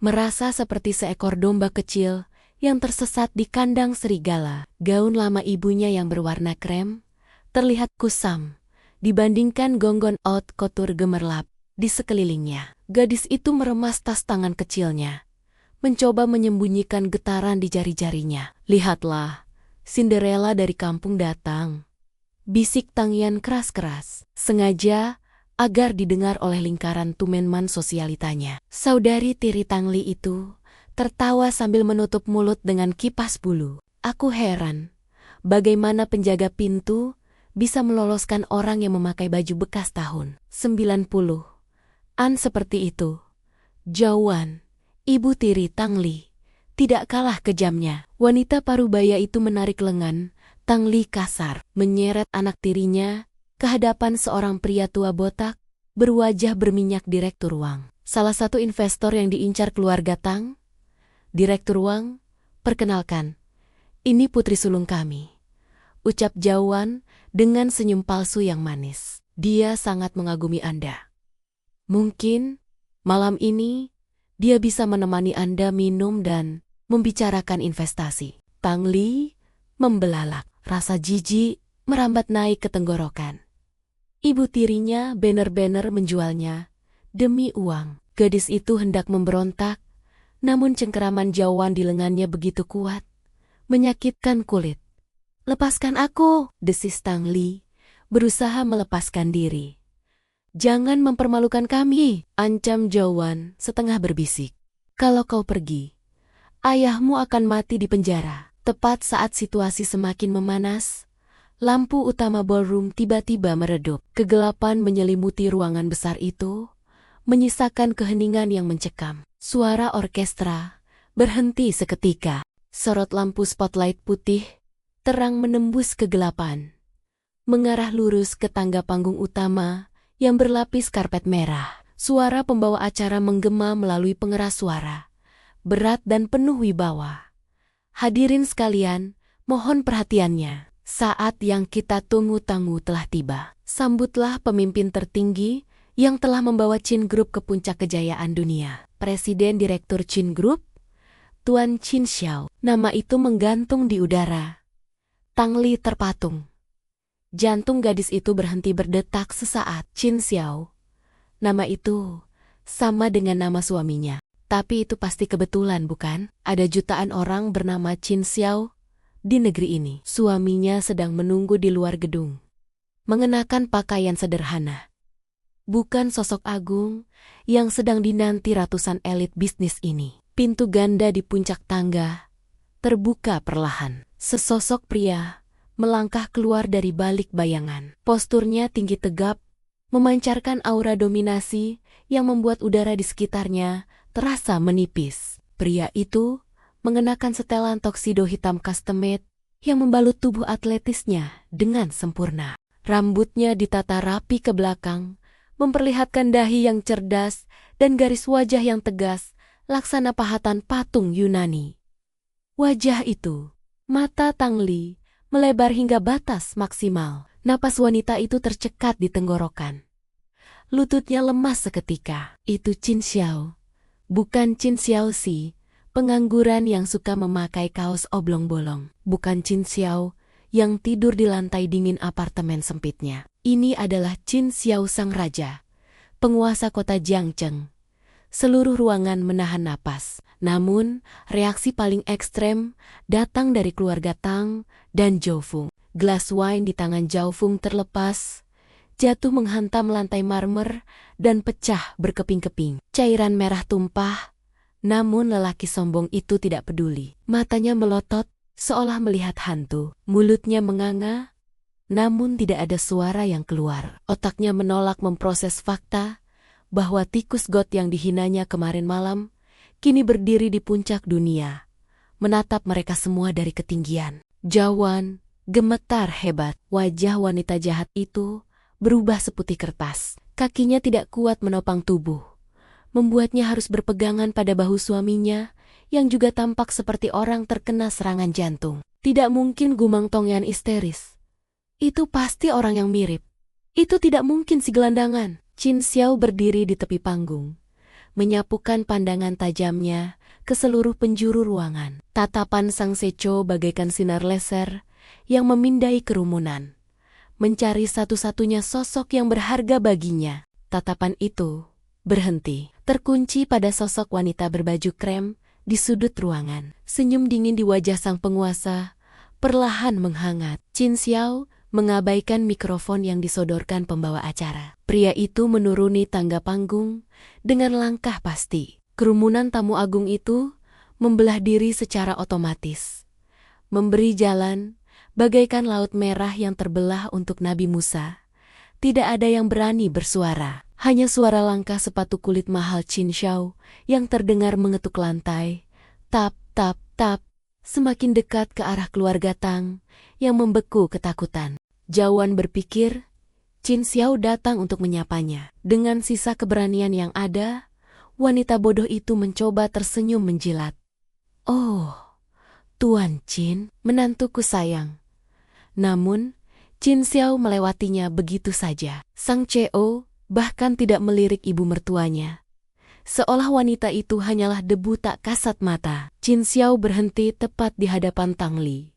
merasa seperti seekor domba kecil yang tersesat di kandang serigala. Gaun lama ibunya yang berwarna krem terlihat kusam dibandingkan gonggon haute couture gemerlap di sekelilingnya. Gadis itu meremas tas tangan kecilnya, mencoba menyembunyikan getaran di jari-jarinya. "Lihatlah, Cinderella dari kampung datang," bisik Tang Yan keras-keras, sengaja agar didengar oleh lingkaran tumenman sosialitanya. Saudari tiri Tang Li itu tertawa sambil menutup mulut dengan kipas bulu. "Aku heran, bagaimana penjaga pintu bisa meloloskan orang yang memakai baju bekas tahun 90-an seperti itu." Jauan, ibu tiri Tang Li, tidak kalah kejamnya. Wanita parubaya itu menarik lengan Tang Li kasar, menyeret anak tirinya ke hadapan seorang pria tua botak berwajah berminyak. "Direktur Wang, salah satu investor yang diincar keluarga Tang. Direktur Wang, perkenalkan, ini putri sulung kami," ucap Jauan dengan senyum palsu yang manis. "Dia sangat mengagumi Anda. Mungkin malam ini dia bisa menemani Anda minum dan membicarakan investasi." Tang Li membelalak, rasa jijik merambat naik ke tenggorokan. Ibu tirinya benar-benar menjualnya demi uang. Gadis itu hendak memberontak, namun cengkeraman Jauan di lengannya begitu kuat, menyakitkan kulit. "Lepaskan aku," desis Tang Li, berusaha melepaskan diri. "Jangan mempermalukan kami," ancam Jauan setengah berbisik. "Kalau kau pergi, ayahmu akan mati di penjara." Tepat saat situasi semakin memanas, lampu utama ballroom tiba-tiba meredup. Kegelapan menyelimuti ruangan besar itu, menyisakan keheningan yang mencekam. Suara orkestra berhenti seketika. Sorot lampu spotlight putih terang menembus kegelapan, mengarah lurus ke tangga panggung utama yang berlapis karpet merah. Suara pembawa acara menggema melalui pengeras suara, berat dan penuh wibawa. "Hadirin sekalian, mohon perhatiannya. Saat yang kita tunggu-tunggu telah tiba. Sambutlah pemimpin tertinggi yang telah membawa Qin Group ke puncak kejayaan dunia. Presiden Direktur Qin Group, Tuan Qin Xiao." Nama itu menggantung di udara. Tang Li terpatung. Jantung gadis itu berhenti berdetak sesaat. Qin Xiao. Nama itu sama dengan nama suaminya. Tapi itu pasti kebetulan, bukan? Ada jutaan orang bernama Qin Xiao di negeri ini. Suaminya sedang menunggu di luar gedung, mengenakan pakaian sederhana. Bukan sosok agung yang sedang dinanti ratusan elit bisnis ini. Pintu ganda di puncak tangga terbuka perlahan. Sesosok pria melangkah keluar dari balik bayangan. Posturnya tinggi tegap, memancarkan aura dominasi yang membuat udara di sekitarnya terasa menipis. Pria itu mengenakan setelan toksido hitam custom-made yang membalut tubuh atletisnya dengan sempurna. Rambutnya ditata rapi ke belakang, memperlihatkan dahi yang cerdas dan garis wajah yang tegas, laksana pahatan patung Yunani. Wajah itu, mata Tang Li, melebar hingga batas maksimal. Napas wanita itu tercekat di tenggorokan. Lututnya lemas seketika. Itu Qin Xiao, bukan Qin Xiao Si, pengangguran yang suka memakai kaos oblong bolong. Bukan Qin Xiao yang tidur di lantai dingin apartemen sempitnya. Ini adalah Qin Xiao sang raja, penguasa kota Jiangcheng. Seluruh ruangan menahan napas. Namun, reaksi paling ekstrem datang dari keluarga Tang dan Zhou Feng. Gelas wine di tangan Zhou Feng terlepas, jatuh menghantam lantai marmer dan pecah berkeping-keping. Cairan merah tumpah, namun lelaki sombong itu tidak peduli. Matanya melotot, seolah melihat hantu. Mulutnya menganga, namun tidak ada suara yang keluar. Otaknya menolak memproses fakta bahwa tikus got yang dihinanya kemarin malam kini berdiri di puncak dunia, menatap mereka semua dari ketinggian. Jawan gemetar hebat. Wajah wanita jahat itu berubah seputih kertas. Kakinya tidak kuat menopang tubuh, membuatnya harus berpegangan pada bahu suaminya yang juga tampak seperti orang terkena serangan jantung. Tidak mungkin, gumang Tongyan histeris. Itu pasti orang yang mirip. Itu tidak mungkin si gelandangan. Qin Xiao berdiri di tepi panggung, menyapukan pandangan tajamnya ke seluruh penjuru ruangan. Tatapan sang seco bagaikan sinar laser yang memindai kerumunan, mencari satu-satunya sosok yang berharga baginya. Tatapan itu berhenti, terkunci pada sosok wanita berbaju krem di sudut ruangan. Senyum dingin di wajah sang penguasa perlahan menghangat. Qin Xiao mengabaikan mikrofon yang disodorkan pembawa acara. Pria itu menuruni tangga panggung dengan langkah pasti. Kerumunan tamu agung itu membelah diri secara otomatis, memberi jalan bagaikan laut merah yang terbelah untuk Nabi Musa. Tidak ada yang berani bersuara. Hanya suara langkah sepatu kulit mahal Qin Xiao yang terdengar mengetuk lantai. Tap, tap, tap. Semakin dekat ke arah keluarga Tang yang membeku ketakutan. Jawan berpikir, Qin Xiao datang untuk menyapanya. Dengan sisa keberanian yang ada, wanita bodoh itu mencoba tersenyum menjilat. Oh, Tuan Qin, menantuku sayang. Namun, Qin Xiao melewatinya begitu saja. Sang CEO bahkan tidak melirik ibu mertuanya, seolah wanita itu hanyalah debu tak kasat mata. Qin Xiao berhenti tepat di hadapan Tang Li.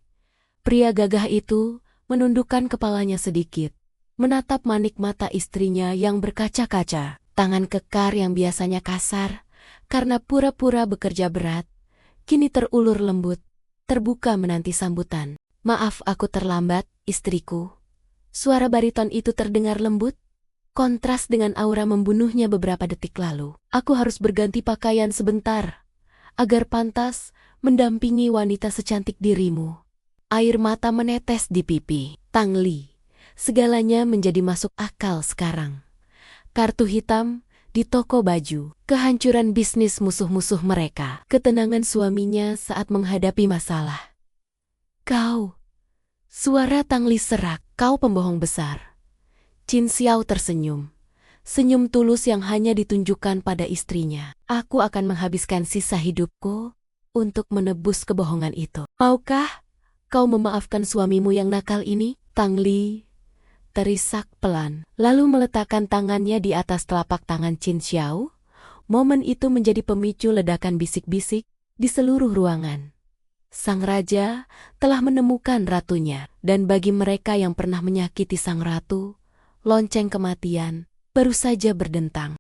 Pria gagah itu menundukkan kepalanya sedikit, menatap manik mata istrinya yang berkaca-kaca. Tangan kekar yang biasanya kasar karena pura-pura bekerja berat, kini terulur lembut, terbuka menanti sambutan. Maaf aku terlambat, istriku. Suara bariton itu terdengar lembut, kontras dengan aura membunuhnya beberapa detik lalu. Aku harus berganti pakaian sebentar, agar pantas mendampingi wanita secantik dirimu. Air mata menetes di pipi Tang Li. Segalanya menjadi masuk akal sekarang. Kartu hitam di toko baju, kehancuran bisnis musuh-musuh mereka, ketenangan suaminya saat menghadapi masalah. Kau, suara Tang Li serak, kau pembohong besar. Qin Xiao tersenyum. Senyum tulus yang hanya ditunjukkan pada istrinya. Aku akan menghabiskan sisa hidupku untuk menebus kebohongan itu. Maukah kau memaafkan suamimu yang nakal ini? Tang Li terisak pelan, lalu meletakkan tangannya di atas telapak tangan Qin Xiao. Momen itu menjadi pemicu ledakan bisik-bisik di seluruh ruangan. Sang raja telah menemukan ratunya, dan bagi mereka yang pernah menyakiti sang ratu, lonceng kematian baru saja berdentang.